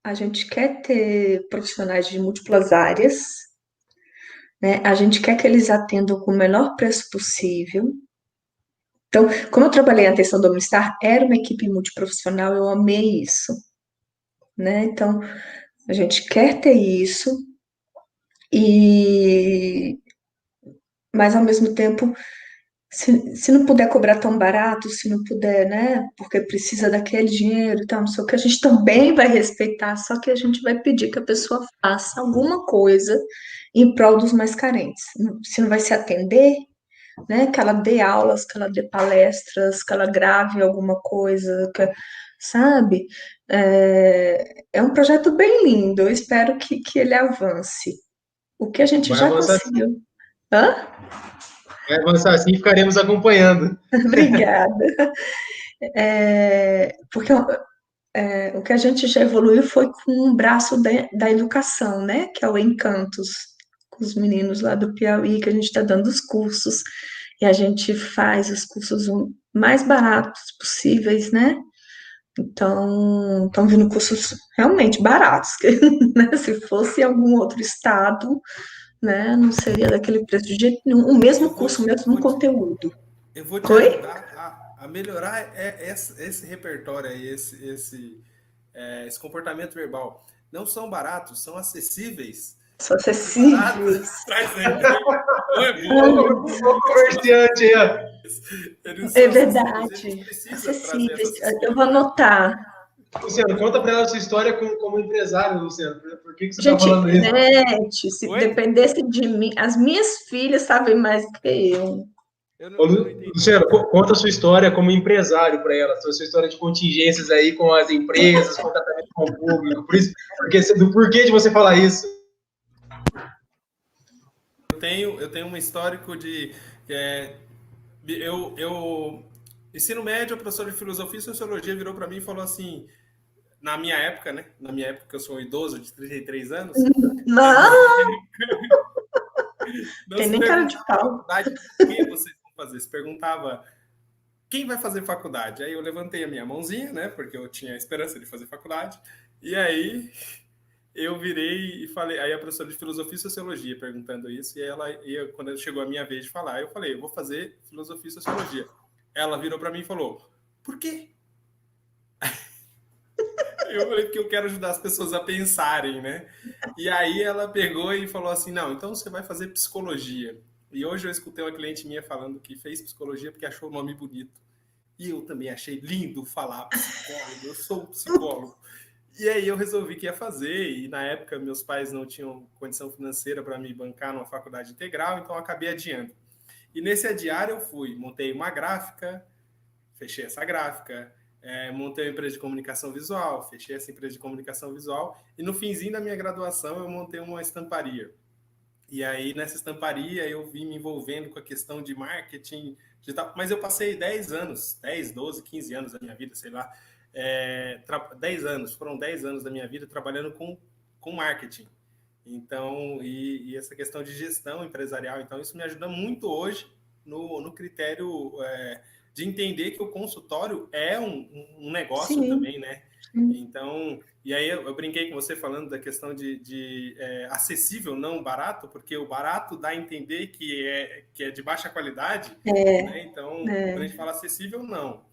A gente quer ter profissionais de múltiplas áreas, né? A gente quer que eles atendam com o menor preço possível. Então, como eu trabalhei em atenção domiciliar, era uma equipe multiprofissional, eu amei isso, né? Então, a gente quer ter isso, mas ao mesmo tempo, se não puder cobrar tão barato, se não puder, né? Porque precisa daquele dinheiro e tal, não sei o que, a gente também vai respeitar, só que a gente vai pedir que a pessoa faça alguma coisa em prol dos mais carentes. Se não vai se atender, né? Que ela dê aulas, que ela dê palestras, que ela grave alguma coisa, sabe? É um projeto bem lindo, eu espero que ele avance. O que a gente Vai já avançar, conseguiu. Hã? vai avançar assim, ficaremos acompanhando. Obrigada. Porque o que a gente já evoluiu foi com um braço da educação, né? Que é o Encantos, com os meninos lá do Piauí, que a gente está dando os cursos, e a gente faz os cursos mais baratos possíveis, né? Então, estão vindo cursos realmente baratos, que, né? Se fosse em algum outro estado, né? Não seria daquele preço de jeito nenhum. O mesmo curso, o mesmo conteúdo. Eu vou te Oi? ajudar a melhorar esse repertório aí, esse comportamento verbal. Não são baratos, são acessíveis. São acessíveis. Não é bom. O comerciante aí, ó. É verdade. Acessíveis. Eu vou anotar. Luciano, conta para ela a sua história como empresário, Luciano. Por que você está Gente, falando isso? gente, se Oi? dependesse de mim, as minhas filhas sabem mais do que eu. Eu Ô, não entendi. Luciano, conta a sua história como empresário para ela, a sua história de contingências aí com as empresas, com o tratamento com o público, do porquê de você falar isso. Eu tenho um histórico de. Ensino médio, o professor de filosofia e sociologia virou para mim e falou assim, na minha época, né? Na minha época, que eu sou um idoso de 33 anos, Não, não tem se nem cara de perguntava na pau. faculdade o que vocês vão fazer, se perguntava quem vai fazer faculdade. Aí eu levantei a minha mãozinha, né? Porque eu tinha a esperança de fazer faculdade. E aí eu virei e falei, aí a professora de filosofia e sociologia perguntando isso, quando chegou a minha vez de falar, eu falei, eu vou fazer filosofia e sociologia. Ela virou para mim e falou, por quê? Eu falei, porque eu quero ajudar as pessoas a pensarem, né? E aí ela pegou e falou assim, não, então você vai fazer psicologia. E hoje eu escutei uma cliente minha falando que fez psicologia porque achou o nome bonito. E eu também achei lindo falar psicólogo, eu sou um psicólogo. E aí eu resolvi que ia fazer, e na época meus pais não tinham condição financeira para me bancar numa faculdade integral, então eu acabei adiando. E nesse adiar eu montei uma gráfica, fechei essa gráfica, montei uma empresa de comunicação visual, fechei essa empresa de comunicação visual, e no finzinho da minha graduação eu montei uma estamparia. E aí nessa estamparia eu vim me envolvendo com a questão de marketing digital, mas eu passei 10 anos, 10, 12, 15 anos da minha vida, sei lá, 10 anos, foram 10 anos da minha vida trabalhando com marketing. Então, e essa questão de gestão empresarial, então isso me ajuda muito hoje no critério de entender que o consultório é um negócio Sim, também, né? sim. Então, e aí eu brinquei com você falando da questão de acessível, não barato, porque o barato dá a entender que é de baixa qualidade, né? Então, quando a gente fala acessível, não.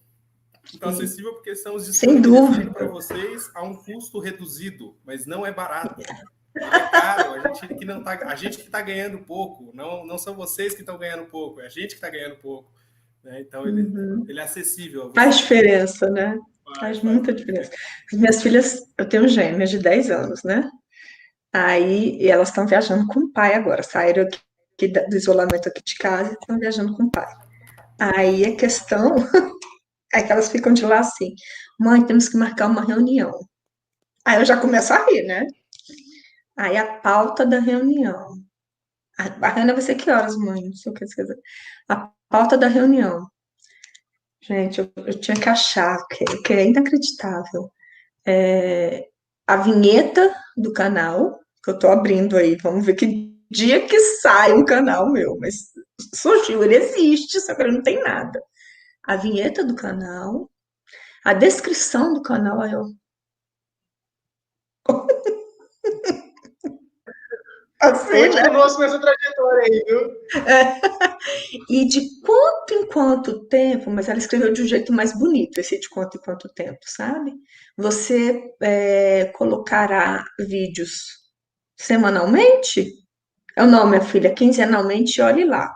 Então, Sim. acessível porque estamos Sem disponibilizando para dúvida. vocês a um custo reduzido, mas não é barato. Não é caro, a gente que está ganhando pouco, não são vocês que estão ganhando pouco, é a gente que está ganhando pouco, né? Então ele é acessível a Faz vocês. diferença, né? Faz Faz muita toda a diferença. diferença. As minhas filhas, eu tenho gêmeas de 10 anos, né? Aí e elas estão viajando com o pai agora. Saíram aqui do isolamento aqui de casa e estão viajando com o pai. Aí a questão é que elas ficam de lá assim, mãe, temos que marcar uma reunião. Aí eu já começo a rir, né? Aí a pauta da reunião. A reunião vai ser que horas, mãe? Não sei o que. A pauta da reunião. Gente, eu tinha que achar, que é inacreditável. A vinheta do canal, que eu tô abrindo aí, vamos ver que dia que sai um canal meu, mas surgiu, ele existe, só que ele não tem nada. A vinheta do canal, a descrição do canal, aí eu. Assim, né? Continua nessa trajetória aí, viu? E de quanto em quanto tempo, mas ela escreveu de um jeito mais bonito, esse de quanto em quanto tempo, sabe? Você colocará vídeos semanalmente? Eu não, minha filha, quinzenalmente, olhe lá.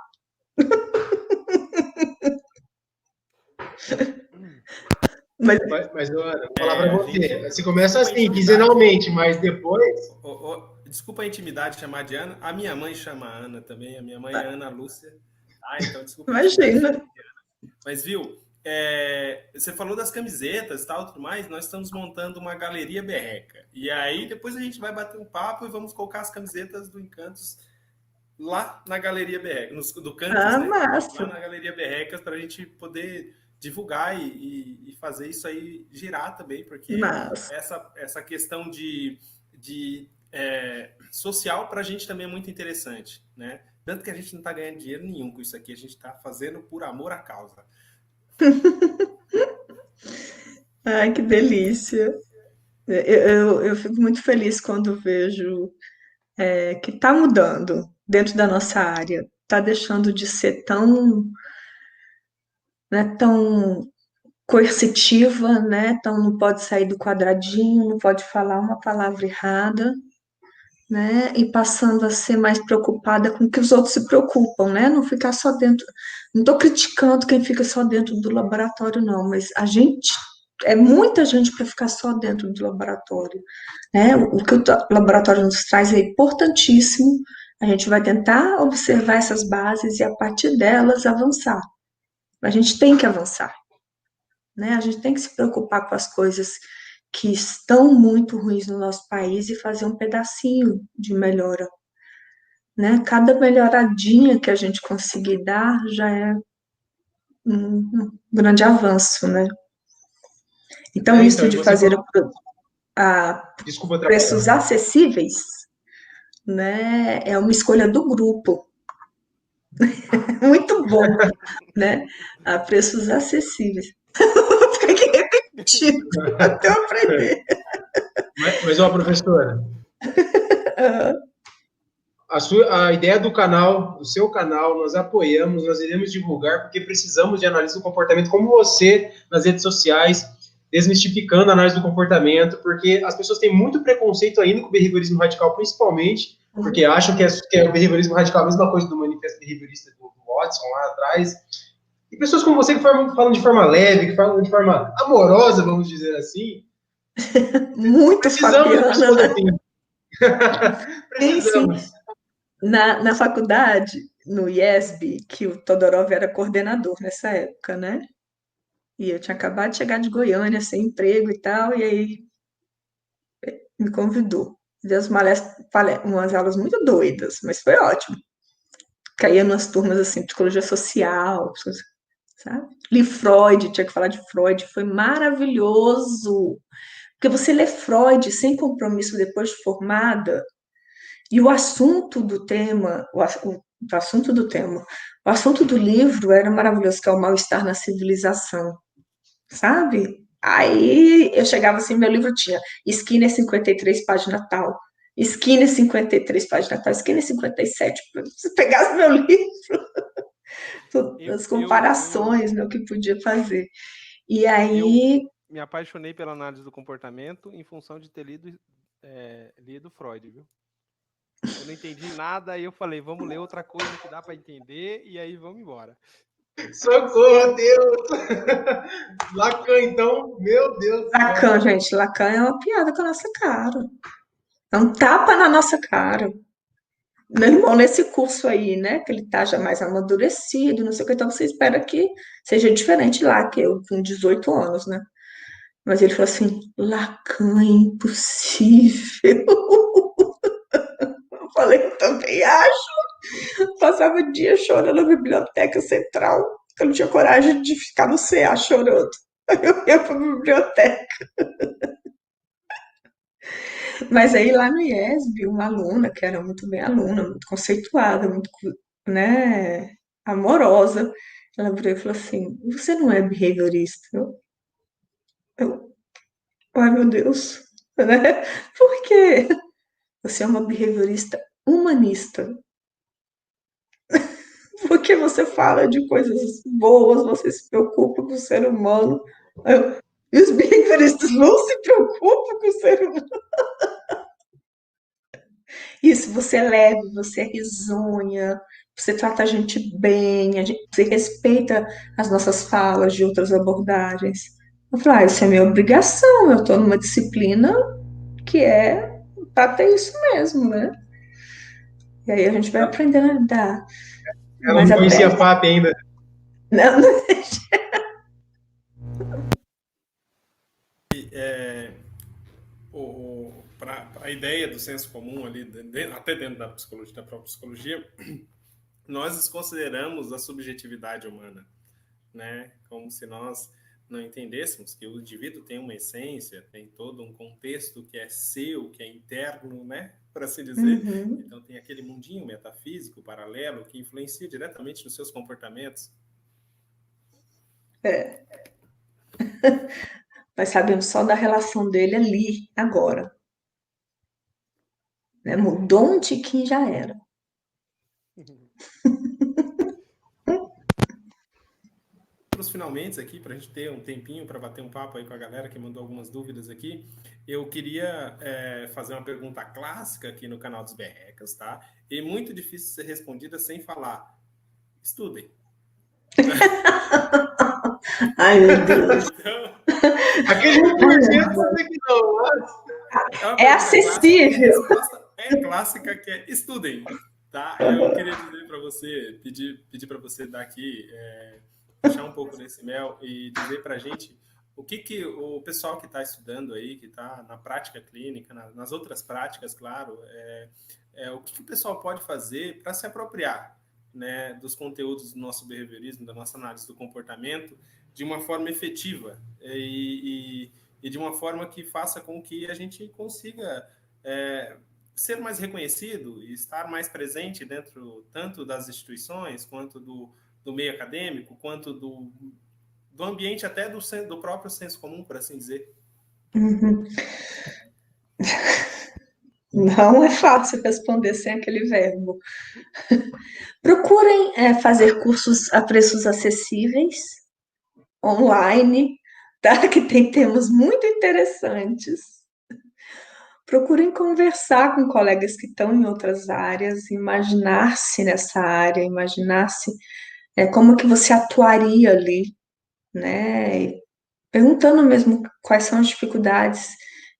Mas Mas Ana, vou falar para A você. gente. Você começa Desculpa a assim, intimidade. quinzenalmente, mas depois. Desculpa a intimidade chamar de Ana. A minha mãe chama Ana também. A minha mãe é Ana Lúcia. Então desculpa a intimidade imagina. chamar de Ana. Mas viu, você falou das camisetas e tal, tudo mais. Nós estamos montando uma galeria berreca. E aí depois a gente vai bater um papo e vamos colocar as camisetas do Encantos lá na Galeria Berreca, do Cantos, Ah, né? Lá massa. na Galeria Berrecas, para a gente poder divulgar e fazer isso aí girar também, porque Massa. essa questão social para a gente também é muito interessante, né? Tanto que a gente não está ganhando dinheiro nenhum com isso aqui, a gente está fazendo por amor à causa. Ai, que delícia. Eu fico muito feliz quando vejo que está mudando dentro da nossa área. Está deixando de ser tão, né, tão coercitiva, né? Então não pode sair do quadradinho, não pode falar uma palavra errada, né? E passando a ser mais preocupada com o que os outros se preocupam, né? Não ficar só dentro. Não estou criticando quem fica só dentro do laboratório, não, mas a gente é muita gente para ficar só dentro do laboratório, né? O que o laboratório nos traz é importantíssimo, A gente vai tentar observar essas bases e, a partir delas, avançar. A gente tem que avançar, né? A gente tem que se preocupar com as coisas que estão muito ruins no nosso país e fazer um pedacinho de melhora, né? Cada melhoradinha que a gente conseguir dar já é um grande avanço, né? Então, isso Então, e de você fazer falou, a desculpa preços atrapalhar. acessíveis, né, é uma escolha do grupo. Muito bom, né? A preços acessíveis. Fica aqui repetindo até eu aprender. Mas, ó, professora, a ideia do canal, do seu canal, nós apoiamos, nós iremos divulgar, porque precisamos de análise do comportamento, como você, nas redes sociais, desmistificando a análise do comportamento, porque as pessoas têm muito preconceito ainda com o behaviorismo radical, principalmente, porque acham que o behaviorismo radical é a mesma coisa do manifesto behaviorista do Watson lá atrás. E pessoas como você que falam de forma leve, que falam de forma amorosa, vamos dizer assim, Muito precisamos de fabiana, pessoas né? assim. Sim, sim. Precisamos. Na faculdade, no IESB, que o Todorov era coordenador nessa época, né? E eu tinha acabado de chegar de Goiânia, sem emprego e tal, e aí me convidou. Deu umas aulas muito doidas, mas foi ótimo. Caía umas turmas assim, psicologia social, sabe? Li Freud, tinha que falar de Freud, foi maravilhoso. Porque você lê Freud sem compromisso depois de formada, e o assunto do tema, o assunto do livro era maravilhoso, que é o mal-estar na civilização, sabe? Aí eu chegava assim, meu livro tinha Skinner 53, página tal, Skinner 53, página tal, Skinner 57. Se pegasse meu livro, as comparações, né, o que podia fazer. E Eu aí, me apaixonei pela análise do comportamento em função de ter lido Freud, viu? Eu não entendi nada, aí eu falei, vamos ler outra coisa que dá para entender, e aí vamos embora. Socorro, Deus! Lacan, então, meu Deus do céu. Lacan, gente, Lacan é uma piada com a nossa cara. É um tapa na nossa cara. Meu irmão, nesse curso aí, né, que ele tá já mais amadurecido, não sei o que, então você espera que seja diferente lá, que eu com 18 anos, né? Mas ele falou assim, Lacan é impossível. Eu falei, eu também acho. Passava dias chorando na biblioteca central, porque eu não tinha coragem de ficar no CA chorando. Aí eu ia pra biblioteca. Mas aí lá no IESB, uma aluna, que era muito bem aluna, muito conceituada, muito, né, amorosa, ela virou e falou assim, você não é behaviorista? Eu, ai meu Deus, né? Por quê? Você é uma behaviorista humanista. Porque você fala de coisas boas, você se preocupa com o ser humano. E os behavioristas não se preocupam com o ser humano. Isso, você é leve, você é risonha, você trata a gente bem, você respeita as nossas falas de outras abordagens. Eu falo, isso é minha obrigação, eu estou numa disciplina que é para ter isso mesmo, né? E aí a gente vai aprendendo a lidar. Ela Mas não conhecia até. a FAP ainda. Não, Para a ideia do senso comum ali, até dentro da psicologia, da própria psicologia, nós desconsideramos a subjetividade humana, né? Como se nós não entendêssemos que o indivíduo tem uma essência, tem todo um contexto que é seu, que é interno, né? Por assim dizer. Uhum. Então tem aquele mundinho metafísico, paralelo, que influencia diretamente nos seus comportamentos. É. Nós sabemos só da relação dele ali, agora. Né? Mudou um tiquinho já era. Para os finalmente aqui, para a gente ter um tempinho para bater um papo aí com a galera que mandou algumas dúvidas aqui, eu queria fazer uma pergunta clássica aqui no canal dos Berrecas, tá? E muito difícil ser respondida sem falar. Estudem. Ai, meu Deus. Então, Aquele 1% sabe que não, mas... É acessível. A resposta é clássica, que é estudem. Tá? Eu queria dizer para você, pedir para você dar aqui, puxar um pouco desse mel e dizer para a gente o que o pessoal que está estudando aí, que está na prática clínica, nas outras práticas, claro, o que o pessoal pode fazer para se apropriar, né, dos conteúdos do nosso behaviorismo, da nossa análise do comportamento, de uma forma efetiva e de uma forma que faça com que a gente consiga ser mais reconhecido e estar mais presente dentro tanto das instituições, quanto do meio acadêmico, quanto do ambiente até do próprio senso comum, por assim dizer. Uhum. Não é fácil responder sem aquele verbo. Procurem fazer cursos a preços acessíveis, online, tá? Que tem temas muito interessantes. Procurem conversar com colegas que estão em outras áreas, imaginar-se nessa área, imaginar-se como que você atuaria ali, né? Perguntando mesmo quais são as dificuldades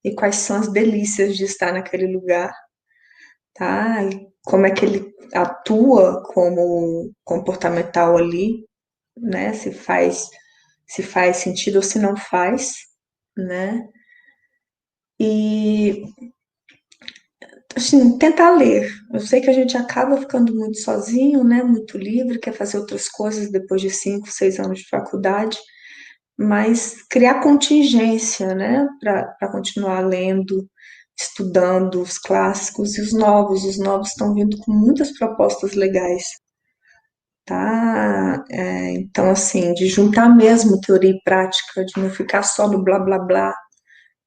e quais são as delícias de estar naquele lugar, tá? E como é que ele atua como comportamental ali, né? Se faz sentido ou se não faz, né? E assim, tentar ler. Eu sei que a gente acaba ficando muito sozinho, né? Muito livre, quer fazer outras coisas depois de 5, 6 anos de faculdade, mas criar contingência, né? Para continuar lendo, estudando os clássicos e os novos. Os novos estão vindo com muitas propostas legais, tá? Então, assim, de juntar mesmo teoria e prática, de não ficar só no blá blá blá,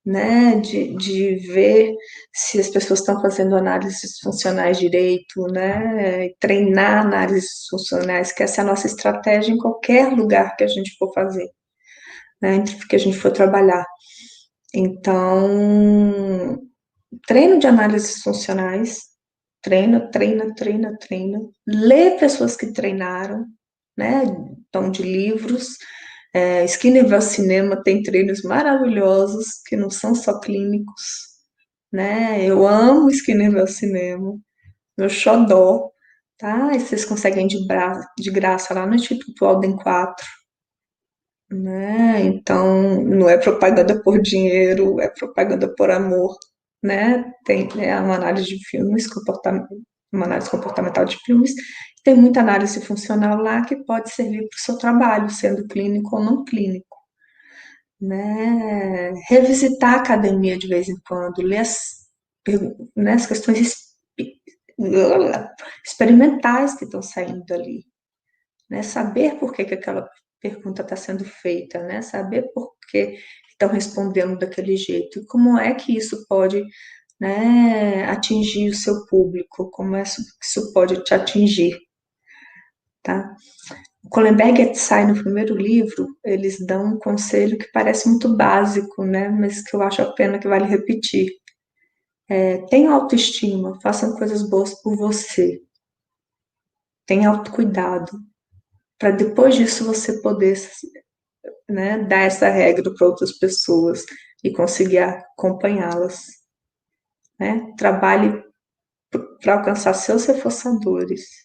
né? De ver se as pessoas estão fazendo análises funcionais direito, né? Treinar análises funcionais, que essa é a nossa estratégia em qualquer lugar que a gente for fazer, né? Que a gente for trabalhar. Então, treino de análises funcionais, treina. Lê pessoas que treinaram, né? Então, de livros. Skinner vs Cinema tem treinos maravilhosos que não são só clínicos, né? Eu amo Skinner vs Cinema, meu xodó, tá? E vocês conseguem de graça lá no Instituto Alden 4, né? Então, não é propaganda por dinheiro, é propaganda por amor, né? Tem uma análise de filmes, uma análise comportamental de filmes, tem muita análise funcional lá que pode servir para o seu trabalho, sendo clínico ou não clínico, né? Revisitar a academia de vez em quando, ler as questões experimentais que estão saindo ali, né? Saber por que aquela pergunta está sendo feita, né? Saber por que estão respondendo daquele jeito e como é que isso pode, né, atingir o seu público, como é que isso pode te atingir, tá? O Kohlenberg e Etsai, no primeiro livro, eles dão um conselho que parece muito básico, né, mas que eu acho a pena que vale repetir. Tenha autoestima, façam coisas boas por você. Tenha autocuidado, para depois disso você poder, né, dar essa regra para outras pessoas e conseguir acompanhá-las, né? Trabalhe para alcançar seus reforçadores.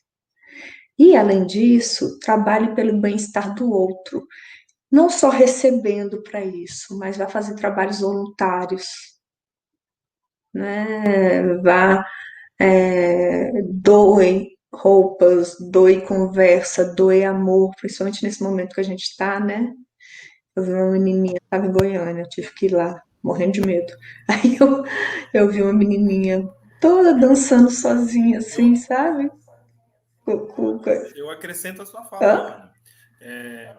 E, além disso, trabalhe pelo bem-estar do outro. Não só recebendo para isso, mas vá fazer trabalhos voluntários, né? Doe roupas, doe conversa, doe amor, principalmente nesse momento que a gente está, né? Eu vi uma menininha, estava em Goiânia, eu tive que ir lá, morrendo de medo. Aí eu vi uma menininha toda dançando sozinha, assim, sabe? Eu acrescento a sua fala, Hã?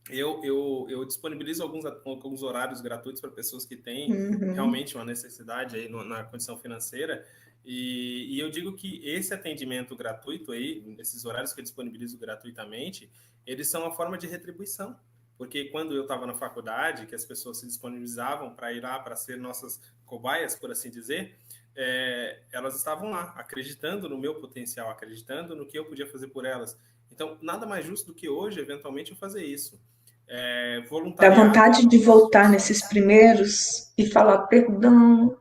Joana. Eu disponibilizo alguns horários gratuitos para pessoas que têm realmente uma necessidade aí na condição financeira. E eu digo que esse atendimento gratuito aí, esses horários que eu disponibilizo gratuitamente, eles são uma forma de retribuição. Porque quando eu estava na faculdade, que as pessoas se disponibilizavam para ir lá, para ser nossas cobaias, por assim dizer, elas estavam lá, acreditando no meu potencial, acreditando no que eu podia fazer por elas. Então, nada mais justo do que hoje, eventualmente, eu fazer isso. Dá Voluntariado. vontade de voltar nesses primeiros e falar perdão.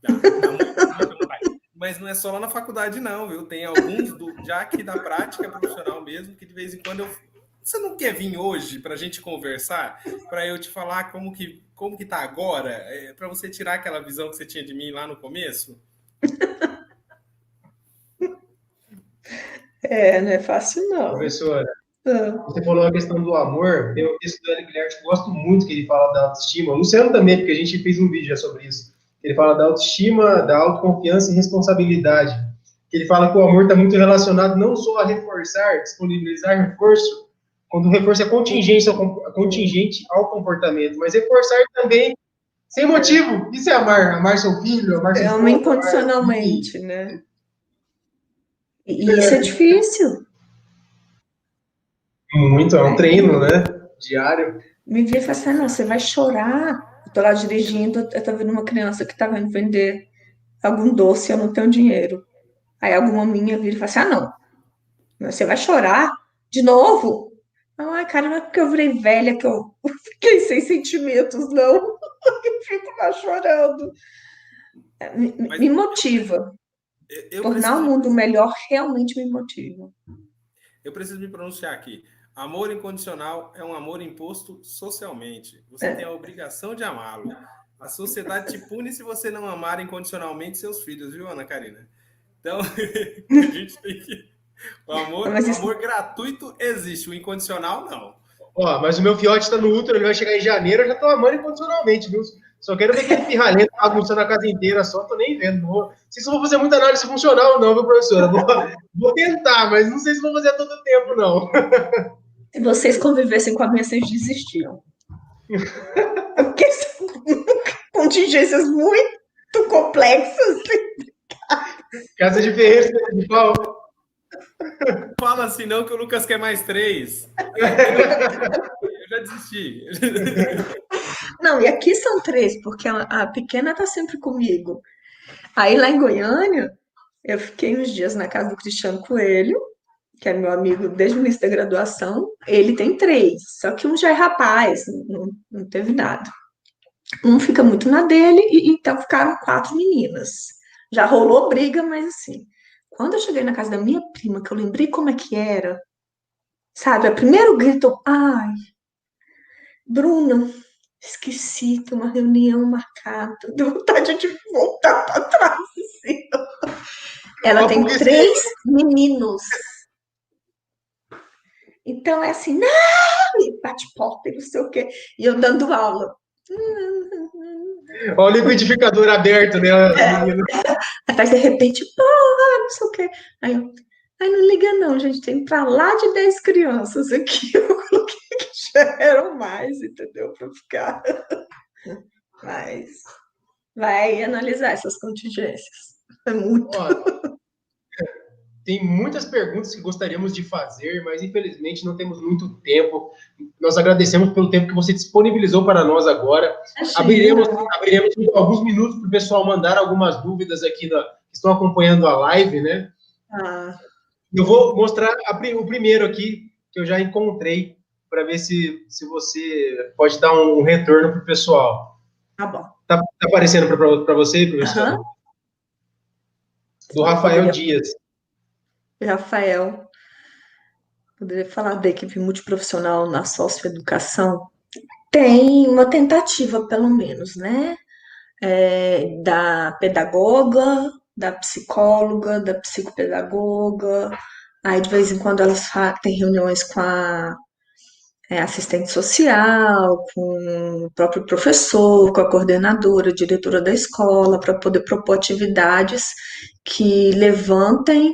Dá muita vontade. Mas não é só lá na faculdade, não, viu? Tem alguns já aqui da prática profissional mesmo, que de vez em quando você não quer vir hoje para a gente conversar, para eu te falar como que tá agora, para você tirar aquela visão que você tinha de mim lá no começo? Não é fácil, não. Professora, você falou a questão do amor. Tem um texto do Hélio Guilherme que eu gosto muito, que ele fala da autoestima. O Luciano também, porque a gente fez um vídeo já sobre isso. Ele fala da autoestima, da autoconfiança e responsabilidade. Ele fala que o amor está muito relacionado não só a reforçar, disponibilizar reforço, quando o reforço é contingente ao comportamento, mas reforçar também sem motivo. Isso é amar. Amar seu filho, amar seu Amar esposo, incondicionalmente, né? E isso é difícil. Muito, é um treino, né? Diário. Me via e falava assim, não, você vai chorar. Eu tô lá dirigindo, eu tô vendo uma criança que tá vindo vender algum doce, eu não tenho dinheiro. Aí alguma minha vira e fala assim, não, você vai chorar de novo? Ai, cara, não é porque eu virei velha que eu fiquei sem sentimentos, não. Eu fico lá chorando. Me motiva. Tornar o mundo melhor realmente me motiva. Eu preciso me pronunciar aqui. Amor incondicional é um amor imposto socialmente. Você tem a obrigação de amá-lo. A sociedade te pune se você não amar incondicionalmente seus filhos, viu, Ana Karina? Então, a gente tem que... O amor gratuito existe, o incondicional não. Mas o meu fiote tá no útero, ele vai chegar em janeiro, eu já tô amando incondicionalmente, viu? Só quero ver aquele pirralhento bagunçando a casa inteira, só tô nem vendo. Não sei se eu vou fazer muita análise funcional não, viu, professora? Vou tentar, mas não sei se vou fazer todo o tempo, não. Se vocês convivessem com a minha, vocês desistiam. Porque são contingências muito complexas. Casa de Ferreira, de pau. Fala assim não, que o Lucas quer mais 3. Eu já desisti. Não, e aqui são 3, porque a pequena tá sempre comigo. Aí lá em Goiânia, eu fiquei uns dias na casa do Cristiano Coelho, que é meu amigo desde o início da graduação. Ele tem 3, só que um já é rapaz, não teve nada. Um fica muito na dele, então ficaram 4 meninas. Já rolou briga, mas assim, quando eu cheguei na casa da minha prima, que eu lembrei como é que era, sabe, o primeiro grito, ai, Bruna, esqueci, tem uma reunião marcada, deu vontade de voltar para trás, assim. Ela tem 3 meninos. Então é assim, não, e bate porta e não sei o quê. E eu dando aula. Olha o liquidificador aberto, né? Aí de repente, porra, não sei o quê. Aí não liga não, gente, tem pra lá de 10 crianças aqui. Eu coloquei que já eram mais, entendeu? Para ficar. Mas vai analisar essas contingências. É muito. Tem muitas perguntas que gostaríamos de fazer, mas infelizmente não temos muito tempo. Nós agradecemos pelo tempo que você disponibilizou para nós agora. Abriremos alguns minutos para o pessoal mandar algumas dúvidas aqui que estão acompanhando a live, né? Eu vou mostrar o primeiro aqui, que eu já encontrei, para ver se você pode dar um retorno para o pessoal. Tá bom. Tá aparecendo para você, professor? Do Rafael Dias. Rafael, poderia falar da equipe multiprofissional na socioeducação? Tem uma tentativa, pelo menos, né? Da pedagoga, da psicóloga, da psicopedagoga. Aí, de vez em quando, elas têm reuniões com a assistente social, com o próprio professor, com a coordenadora, diretora da escola, para poder propor atividades que levantem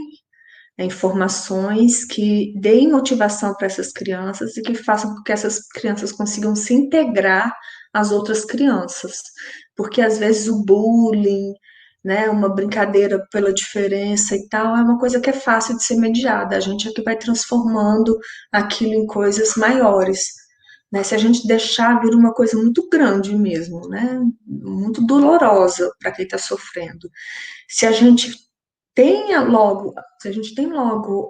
informações, que deem motivação para essas crianças e que façam com que essas crianças consigam se integrar às outras crianças. Porque, às vezes, o bullying, né, uma brincadeira pela diferença e tal, é uma coisa que é fácil de ser mediada. A gente é que vai transformando aquilo em coisas maiores. Né? Se a gente deixar vir uma coisa muito grande mesmo, né, muito dolorosa para quem está sofrendo. Se a gente tem logo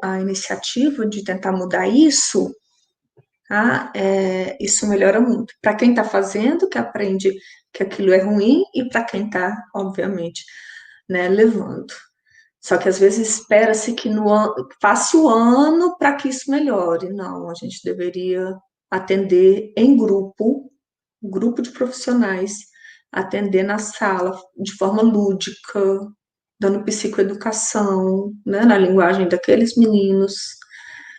a iniciativa de tentar mudar isso, isso melhora muito. Para quem está fazendo, que aprende que aquilo é ruim, e para quem está, obviamente, né, levando. Só que às vezes espera-se que faça o ano para que isso melhore. Não, a gente deveria atender em grupo, grupo de profissionais, atender na sala de forma lúdica, dando psicoeducação, né, na linguagem daqueles meninos,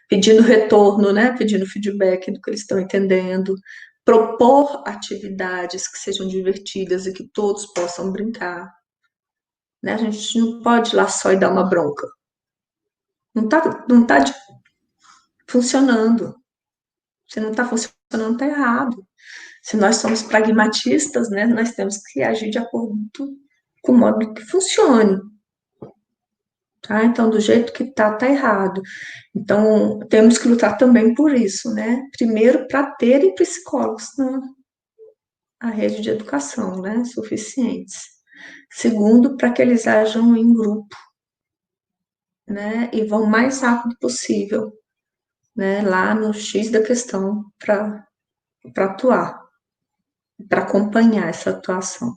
pedindo retorno, né, pedindo feedback do que eles estão entendendo, propor atividades que sejam divertidas e que todos possam brincar. Né? A gente não pode ir lá só e dar uma bronca. Não tá funcionando. Se não está funcionando, está errado. Se nós somos pragmatistas, né, nós temos que agir de acordo com o modo que funcione. Tá? Então, do jeito que tá errado. Então, temos que lutar também por isso, né? Primeiro, para terem psicólogos na rede de educação, né? Suficientes. Segundo, para que eles ajam em grupo, né? E vão o mais rápido possível, né? Lá no X da questão para atuar, para acompanhar essa atuação.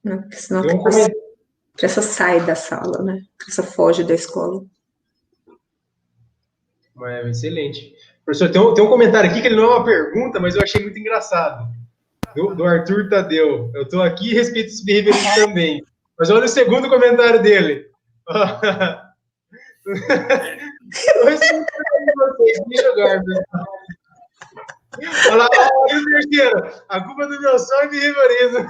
Né? Porque senão a criança sai da sala, né? A criança foge da escola. Excelente. Professor, tem um comentário aqui que ele não é uma pergunta, mas eu achei muito engraçado. Do Arthur Tadeu. Eu estou aqui e respeito os behaviouristas também. Mas olha o segundo comentário dele. Eu respeito vocês, me jogar. Olha lá, olha o terceiro. A culpa do meu sonho é behaviorismo.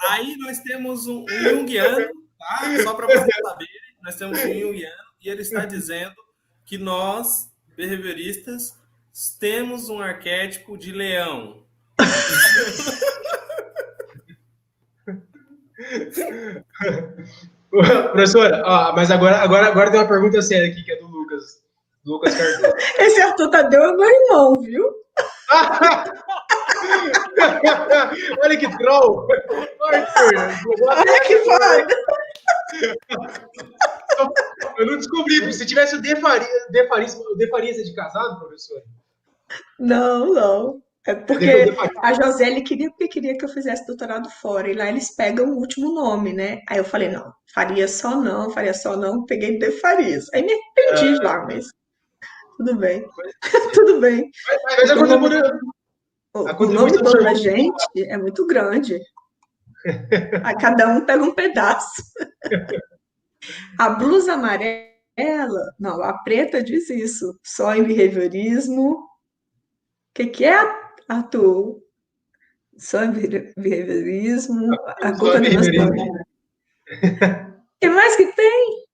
Aí nós temos um junguiano, tá? Só para vocês saberem, nós temos um junguiano e ele está dizendo que nós, behavioristas, temos um arquétipo de leão. Professora, mas agora tem uma pergunta séria aqui, que é do Lucas Cardoso. Esse Arthur Tadeu é meu irmão, viu? Olha que troll! Olha que foda! Eu não descobri, se tivesse o Defarias é de casado, professor? Não. É porque a Josele queria que eu fizesse doutorado fora, e lá eles pegam o último nome, né? Aí eu falei, não, Faria só não, peguei De Farias. Aí me arrependi lá, mas tudo bem. Tudo bem. Mas o nome todo da gente é muito grande. Aí cada um pega um pedaço. A blusa amarela, não, a preta diz isso, só em behaviorismo. O que é, Arthur? Só em behaviorismo, a culpa do meu sonho. O que mais que tem?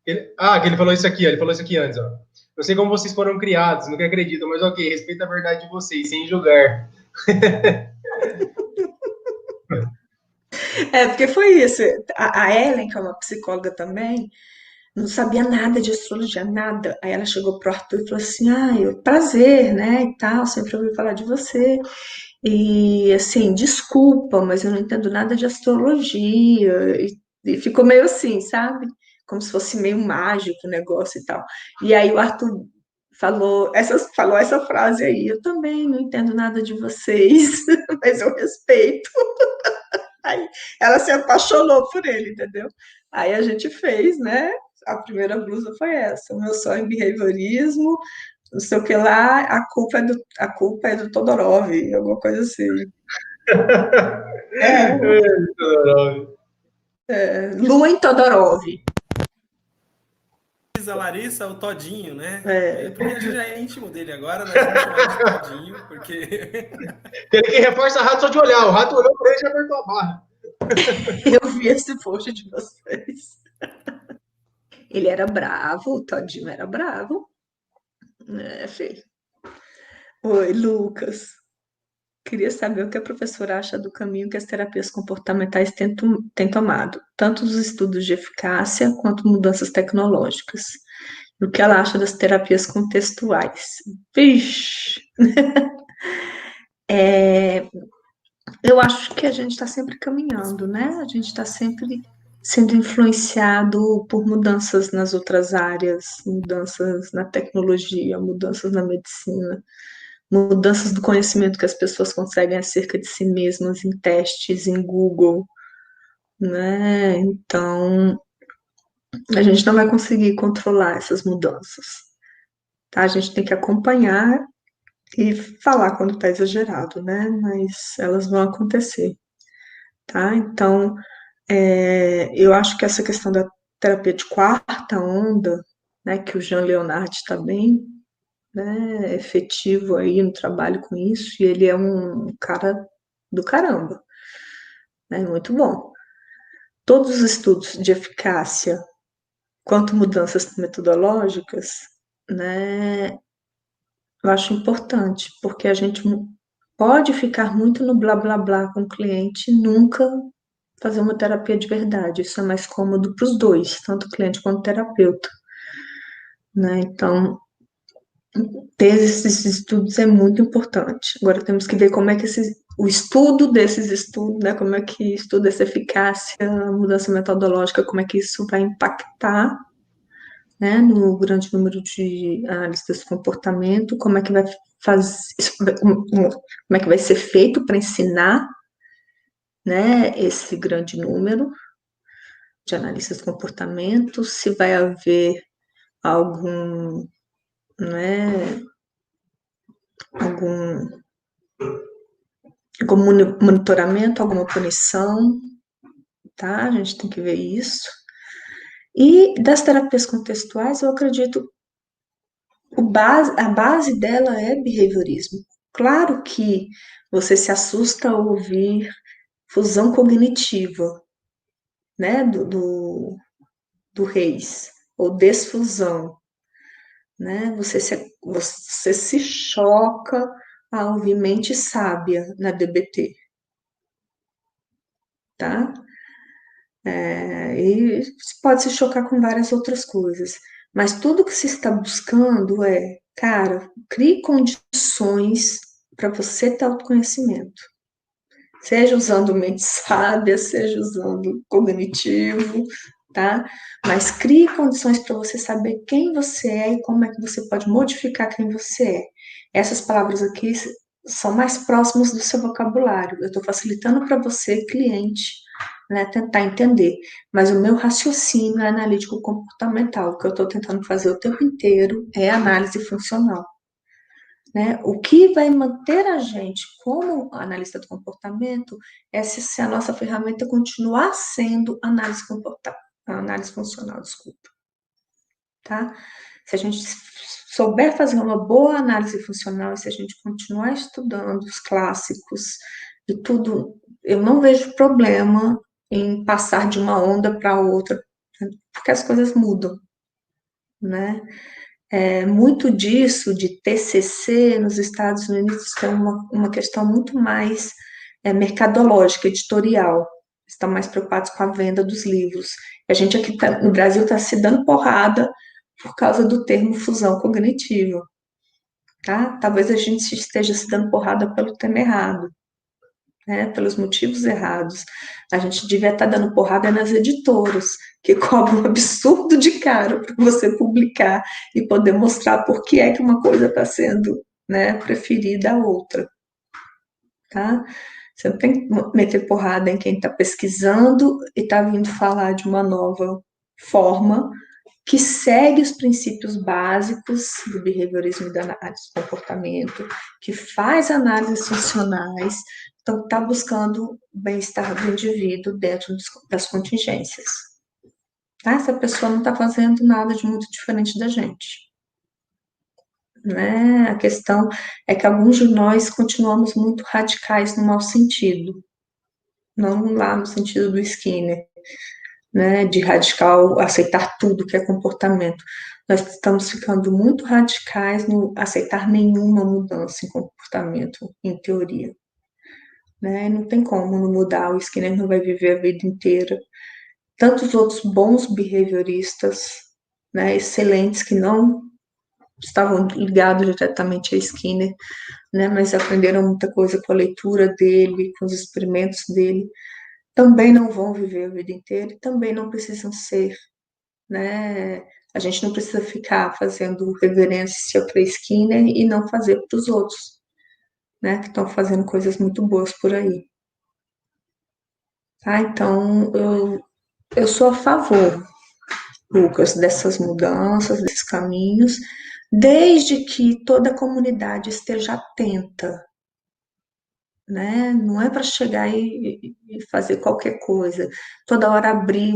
Que ele falou isso aqui, ó, ele falou isso aqui antes, ó. Não sei como vocês foram criados, nunca acredito, mas ok, respeito a verdade de vocês, sem julgar. Porque foi isso. A Ellen, que é uma psicóloga também, não sabia nada de astrologia, nada. Aí ela chegou pro Arthur e falou assim, prazer, né, e tal, sempre ouvi falar de você. E, assim, desculpa, mas eu não entendo nada de astrologia. E ficou meio assim, sabe? Como se fosse meio mágico o negócio e tal. E aí o Arthur falou essa frase aí, eu também não entendo nada de vocês, mas eu respeito. Aí ela se apaixonou por ele, entendeu? Aí a gente fez, né? A primeira blusa foi essa, o meu sonho em behaviorismo, não sei o que lá, a culpa é do Todorov, alguma coisa assim. Lua em Todorov. A Larissa, o Todinho, né? Porque a gente já é íntimo dele agora, nós vamos chamar de Todinho, porque... Ele que reforça rato só de olhar, o rato olhou para ele e já apertou a barra. Eu vi esse post de vocês. Ele era bravo, o Todinho era bravo. Filho. Oi, Lucas. Queria saber o que a professora acha do caminho que as terapias comportamentais têm tomado, tanto dos estudos de eficácia quanto mudanças tecnológicas. E o que ela acha das terapias contextuais. Vixe! Eu acho que a gente está sempre caminhando, né? A gente está sempre sendo influenciado por mudanças nas outras áreas, mudanças na tecnologia, mudanças na medicina, mudanças do conhecimento que as pessoas conseguem acerca de si mesmas em testes, em Google, né? Então, a gente não vai conseguir controlar essas mudanças, tá? A gente tem que acompanhar e falar quando está exagerado, né? Mas elas vão acontecer, tá? Então, eu acho que essa questão da terapia de quarta onda, né, que o Jean Leonard está bem, né, efetivo aí no trabalho com isso, e ele é um cara do caramba, né, muito bom. Todos os estudos de eficácia quanto mudanças metodológicas, né, eu acho importante, porque a gente pode ficar muito no blá blá blá com o cliente e nunca fazer uma terapia de verdade. Isso é mais cômodo para os dois, tanto o cliente quanto o terapeuta, né? Então, ter esses estudos é muito importante. Agora temos que ver como é que o estudo desses estudos, né? Como é que estuda essa eficácia, a mudança metodológica, como é que isso vai impactar, né, no grande número de analistas de comportamento, como é que vai fazer, como é que vai ser feito para ensinar, né, esse grande número de analistas de comportamento, se vai haver algum, né, algum monitoramento, alguma punição, tá? A gente tem que ver isso. E das terapias contextuais, eu acredito a base dela é behaviorismo. Claro que você se assusta ao ouvir fusão cognitiva, né, do Reis, ou desfusão, né? Você se choca ao ouvir mente sábia na DBT, tá? E você pode se chocar com várias outras coisas, mas tudo que se está buscando é, cara, crie condições para você ter autoconhecimento. Seja usando mente sábia, seja usando cognitivo, tá? Mas crie condições para você saber quem você é e como é que você pode modificar quem você é. Essas palavras aqui são mais próximas do seu vocabulário. Eu estou facilitando para você, cliente, né, tentar entender. Mas o meu raciocínio é analítico comportamental. O que eu estou tentando fazer o tempo inteiro é análise funcional. Né? O que vai manter a gente como analista do comportamento é se a nossa ferramenta continuar sendo análise funcional, desculpa. Tá? Se a gente souber fazer uma boa análise funcional e se a gente continuar estudando os clássicos e tudo, eu não vejo problema em passar de uma onda para outra, porque as coisas mudam, né? Muito disso de TCC nos Estados Unidos é uma questão muito mais mercadológica, editorial. Estão mais preocupados com a venda dos livros. A gente aqui no Brasil está se dando porrada por causa do termo fusão cognitiva. Tá? Talvez a gente esteja se dando porrada pelo termo errado, né? Pelos motivos errados. A gente devia estar dando porrada nas editoras, que cobram um absurdo de caro para você publicar e poder mostrar por que é que uma coisa está sendo, né, preferida a outra. Tá? Você não tem que meter porrada em quem está pesquisando e está vindo falar de uma nova forma que segue os princípios básicos do behaviorismo e da análise do comportamento, que faz análises funcionais, então está buscando o bem-estar do indivíduo dentro das contingências. Tá? Essa pessoa não está fazendo nada de muito diferente da gente. Né? A questão é que alguns de nós continuamos muito radicais no mau sentido, não lá no sentido do Skinner, né, de radical aceitar tudo que é comportamento. Nós estamos ficando muito radicais no aceitar nenhuma mudança em comportamento, em teoria. Né? Não tem como não mudar, o Skinner não vai viver a vida inteira. Tantos outros bons behavioristas, né, excelentes, que não estavam ligados diretamente a Skinner, né, mas aprenderam muita coisa com a leitura dele, com os experimentos dele, também não vão viver a vida inteira e também não precisam ser, né, A gente não precisa ficar fazendo reverência para Skinner e não fazer para os outros, né, que estão fazendo coisas muito boas por aí. Tá? Então, eu sou a favor, Lucas, dessas mudanças, desses caminhos, desde que toda a comunidade esteja atenta, né? Não é para chegar e fazer qualquer coisa, toda hora abrir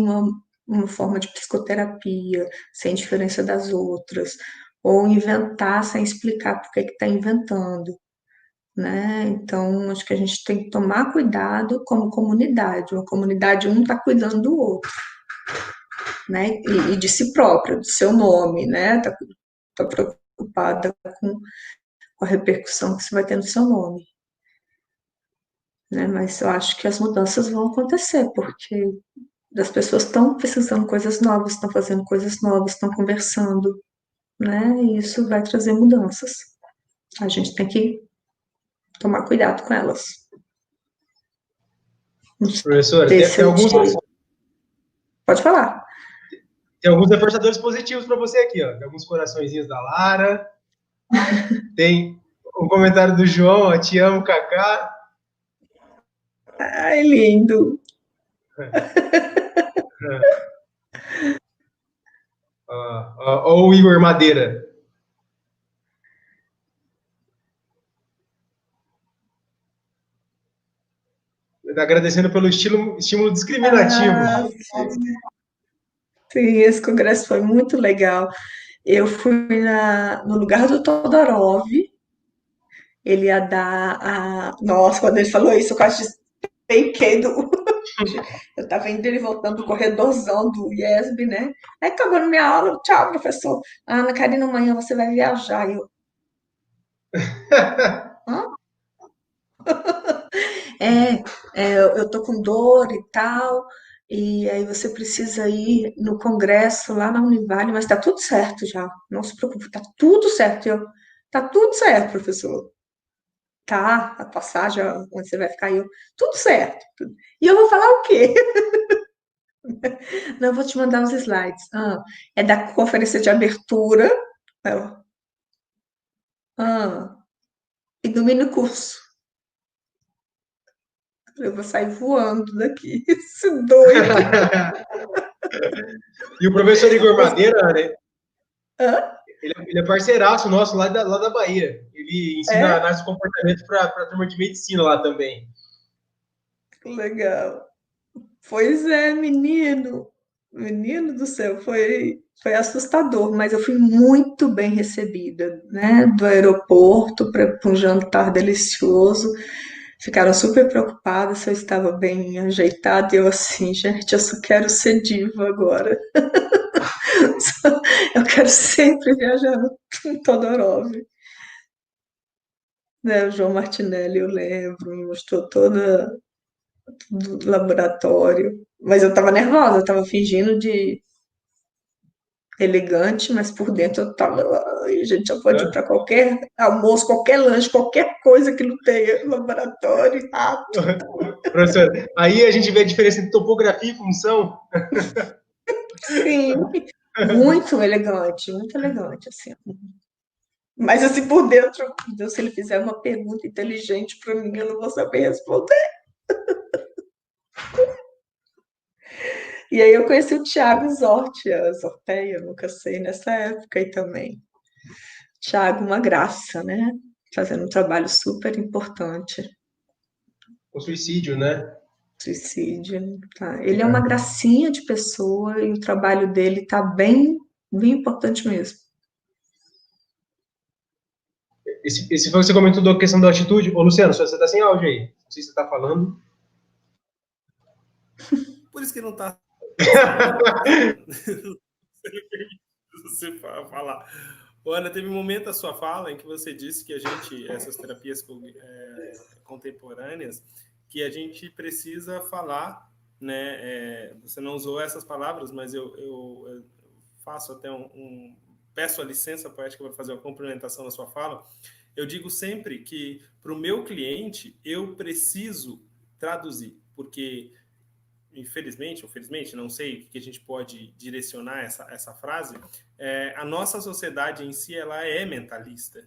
uma forma de psicoterapia, sem diferença das outras, ou inventar sem explicar por que está inventando, né? Então, acho que a gente tem que tomar cuidado como comunidade. Uma comunidade, um está cuidando do outro, né? E de si próprio, do seu nome, né? Tá preocupada com a repercussão que isso vai ter no seu nome, né? Mas eu acho que as mudanças vão acontecer, porque as pessoas estão precisando de coisas novas, estão fazendo coisas novas, estão conversando, né? E isso vai trazer mudanças. A gente tem que tomar cuidado com elas. Professora, Pode falar. Tem alguns reforçadores positivos para você aqui, ó. Tem alguns coraçõezinhos da Lara. Tem um comentário do João, ó, te amo, Cacá. Ai, lindo. Ó, o Igor Madeira. Agradecendo pelo estímulo discriminativo. Sim, esse congresso foi muito legal. Eu fui no lugar do Todorov, ele ia dar a... Nossa, quando ele falou isso, eu quase despenquei do... Eu tava indo ele voltando do corredorzão do IESB, né? Aí acabou minha aula, tchau, professor. Ana Karina, amanhã você vai viajar. Hã? Eu tô com dor e tal, e aí você precisa ir no congresso lá na Univale, mas tá tudo certo já, não se preocupe, tá tudo certo. Tá tudo certo, professor. Tá, a passagem, onde você vai ficar, tudo certo. E eu vou falar o quê? Não, eu vou te mandar os slides. É da conferência de abertura, e do mini curso. Eu vou sair voando daqui, esse doido. E o professor Igor Madeira, né? Hã? Ele é parceiraço nosso lá da Bahia. Ele ensina análise de comportamento para a turma de medicina lá também. Legal. Pois é, menino. Menino do céu, foi assustador, mas eu fui muito bem recebida, né? Do aeroporto para um jantar delicioso. Ficaram super preocupadas se eu estava bem ajeitada. E eu assim, gente, eu só quero ser diva agora. Eu quero sempre viajar no Todorov. Né, o João Martinelli, eu lembro, me mostrou toda do laboratório. Mas eu tava nervosa, eu tava fingindo de elegante, mas por dentro eu tava, ai, a gente já pode ir para qualquer almoço, qualquer lanche, qualquer coisa que não tenha laboratório, rato. Professor, aí a gente vê a diferença entre topografia e função. Sim, muito elegante, assim. Mas assim, por dentro, Deus, se ele fizer uma pergunta inteligente para mim, eu não vou saber responder. E aí eu conheci o Thiago Zorteia, nunca sei, nessa época aí também. Thiago, uma graça, né? Fazendo um trabalho super importante. O suicídio, né? Suicídio, tá? Ele é uma gracinha de pessoa e o trabalho dele tá bem, bem importante mesmo. Esse foi o que você comentou da questão da altitude. Ô, Luciano, você está sem áudio aí. Não sei se você está falando. Por isso que não está. Você falar. Ana, teve um momento da sua fala em que você disse que essas terapias contemporâneas, que a gente precisa falar, né? Você não usou essas palavras, mas eu faço até peço a licença poética para fazer uma complementação da sua fala. Eu digo sempre que para o meu cliente eu preciso traduzir, porque infelizmente ou felizmente, não sei o que a gente pode direcionar essa frase, a nossa sociedade em si ela é mentalista.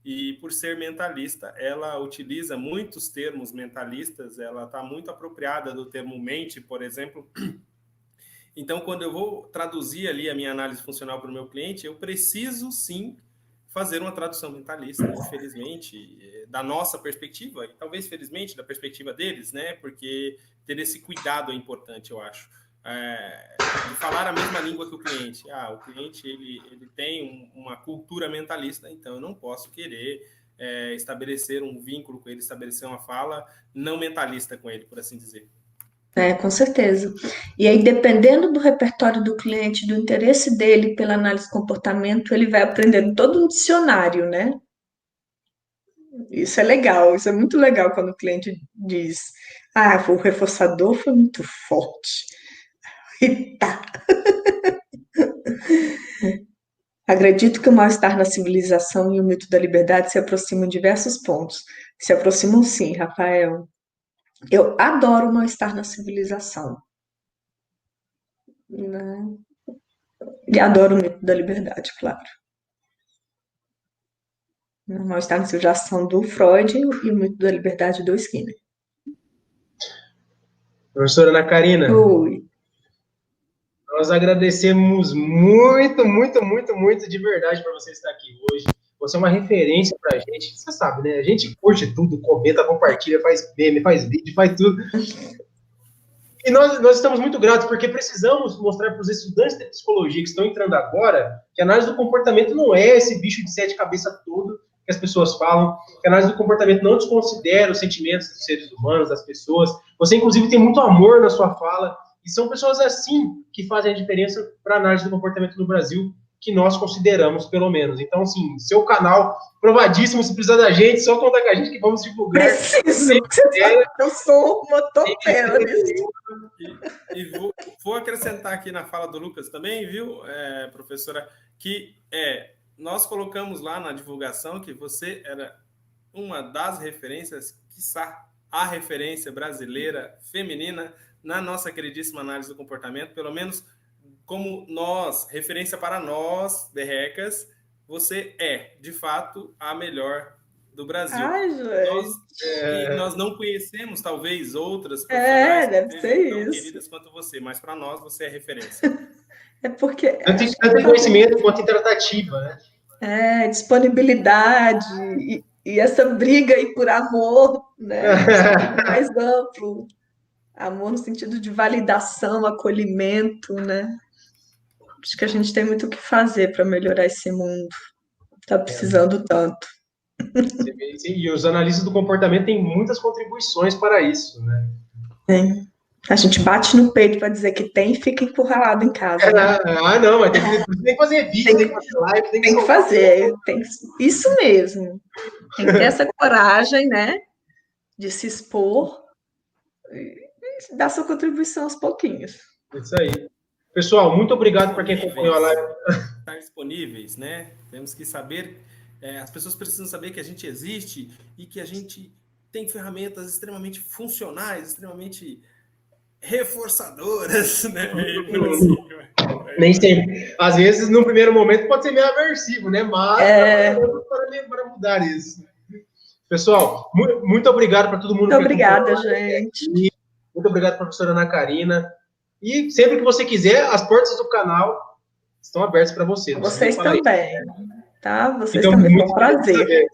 E por ser mentalista, ela utiliza muitos termos mentalistas, ela está muito apropriada do termo mente, por exemplo. Então, quando eu vou traduzir ali a minha análise funcional para o meu cliente, eu preciso sim fazer uma tradução mentalista, infelizmente, da nossa perspectiva, e talvez felizmente da perspectiva deles, né? Porque ter esse cuidado é importante, eu acho. De falar a mesma língua que o cliente. O cliente ele tem uma cultura mentalista, então eu não posso querer estabelecer um vínculo com ele, estabelecer uma fala não mentalista com ele, por assim dizer. Com certeza. E aí, dependendo do repertório do cliente, do interesse dele pela análise de comportamento, ele vai aprendendo todo um dicionário, né? Isso é legal, isso é muito legal quando o cliente diz: o reforçador foi muito forte. E tá. Acredito que o mal-estar na civilização e o mito da liberdade se aproximam em diversos pontos. Se aproximam sim, Rafael. Eu adoro o mal-estar na civilização, né? E adoro o mito da liberdade, claro. O mal-estar na civilização do Freud e o mito da liberdade do Skinner. Professora Ana Karina, Oi. nós agradecemos muito, muito, muito, muito de verdade para você estar aqui hoje. Você é uma referência para a gente. Você sabe, né? A gente curte tudo, comenta, compartilha, faz meme, faz vídeo, faz tudo. E nós estamos muito gratos, porque precisamos mostrar para os estudantes de psicologia que estão entrando agora que a análise do comportamento não é esse bicho de sete cabeças todo que as pessoas falam, que a análise do comportamento não desconsidera os sentimentos dos seres humanos, das pessoas. Você, inclusive, tem muito amor na sua fala, e são pessoas assim que fazem a diferença para a análise do comportamento no Brasil, que nós consideramos, pelo menos. Então, assim, seu canal, provadíssimo, se precisar da gente, só contar com a gente que vamos divulgar. Preciso, eu sou uma topeira nisso. E vou acrescentar aqui na fala do Lucas também, viu, professora, que nós colocamos lá na divulgação que você era uma das referências, quiçá a referência brasileira feminina na nossa queridíssima análise do comportamento, pelo menos como referência para nós, berrecas, você é, de fato, a melhor do Brasil. Ai, gente. Nós não conhecemos, talvez, outras profissionais deve ser tão isso. queridas quanto você, mas para nós você é referência. É porque... Tanto conhecimento quanto em tratativa, né? Disponibilidade e essa briga aí por amor, né? Mais amplo. Amor no sentido de validação, acolhimento, né? Acho que a gente tem muito o que fazer para melhorar esse mundo. Está precisando tanto. E os analistas do comportamento têm muitas contribuições para isso, né? Tem. A gente bate no peito para dizer que tem e fica encurralado em casa. Né? Não, mas tem que fazer vídeo, tem que fazer live, tem que fazer. Isso mesmo. Tem que ter essa coragem, né? De se expor e dar sua contribuição aos pouquinhos. Isso aí. Pessoal, muito obrigado para quem acompanhou a live. Estar disponíveis, né? Temos que saber, as pessoas precisam saber que a gente existe e que a gente tem ferramentas extremamente funcionais, extremamente reforçadoras, né? Nem sempre. Às vezes, no primeiro momento, pode ser meio aversivo, né? Mas para mudar isso. Pessoal, muito obrigado para todo mundo. Muito obrigada, gente. Muito obrigado, professora Ana Karina. E sempre que você quiser, as portas do canal estão abertas para você. Vocês também, tá? Vocês então, também. Foi um prazer.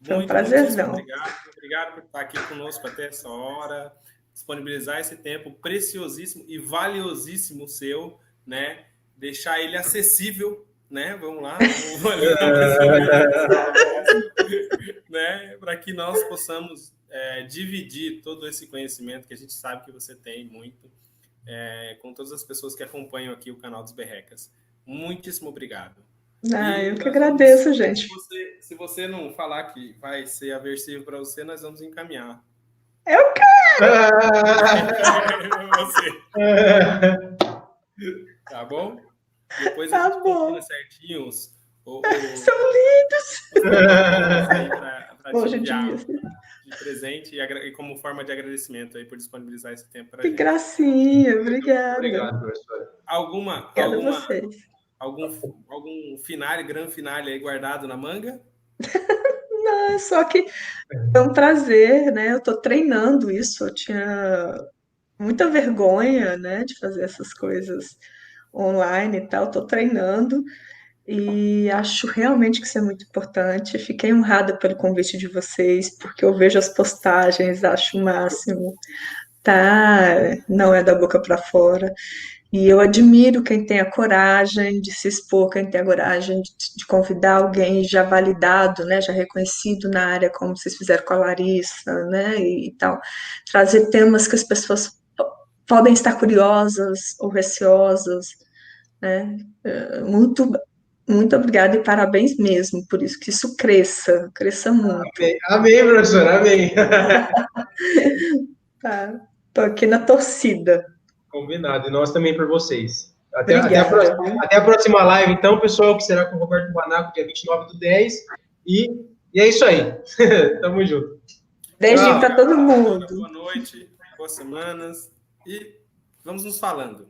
Foi um prazerzão. Obrigado por estar aqui conosco até essa hora, disponibilizar esse tempo preciosíssimo e valiosíssimo seu, né? Deixar ele acessível, né? Vamos lá. Né? Para que nós possamos dividir todo esse conhecimento que a gente sabe que você tem muito com todas as pessoas que acompanham aqui o canal dos Berrecas. Muitíssimo obrigado. Eu que agradeço, gente. Se você não falar que vai ser aversivo para você, nós vamos encaminhar. Eu quero! Tá bom? Depois a gente combina certinho. São lindos! te Hoje em enviar dia. de presente e como forma de agradecimento aí por disponibilizar esse tempo para Que gente. gracinha, obrigada. Obrigado, professora. Obrigada a vocês. Algum finale, grande finale aí guardado na manga? Só que é um prazer, né? Eu estou treinando isso. Eu tinha muita vergonha, né, de fazer essas coisas online e tal. Estou treinando e acho realmente que isso é muito importante. Fiquei honrada pelo convite de vocês, porque eu vejo as postagens, acho o máximo, tá? Não é da boca para fora. E eu admiro quem tem a coragem de se expor, quem tem a coragem de convidar alguém já validado, né, já reconhecido na área, como vocês fizeram com a Larissa, né, e tal. Trazer temas que as pessoas podem estar curiosas ou receosas, né. Muito, muito obrigada e parabéns mesmo por isso, que isso cresça muito. Amém, amém, professora, amém. Tá? Tô aqui na torcida. Combinado, e nós também por vocês. Obrigada. Até a próxima live, então, pessoal, que será com o Roberto Banaco, dia 29/10. E é isso aí. Tamo junto. Beijinho para todo mundo. Boa noite, boas semanas e vamos nos falando.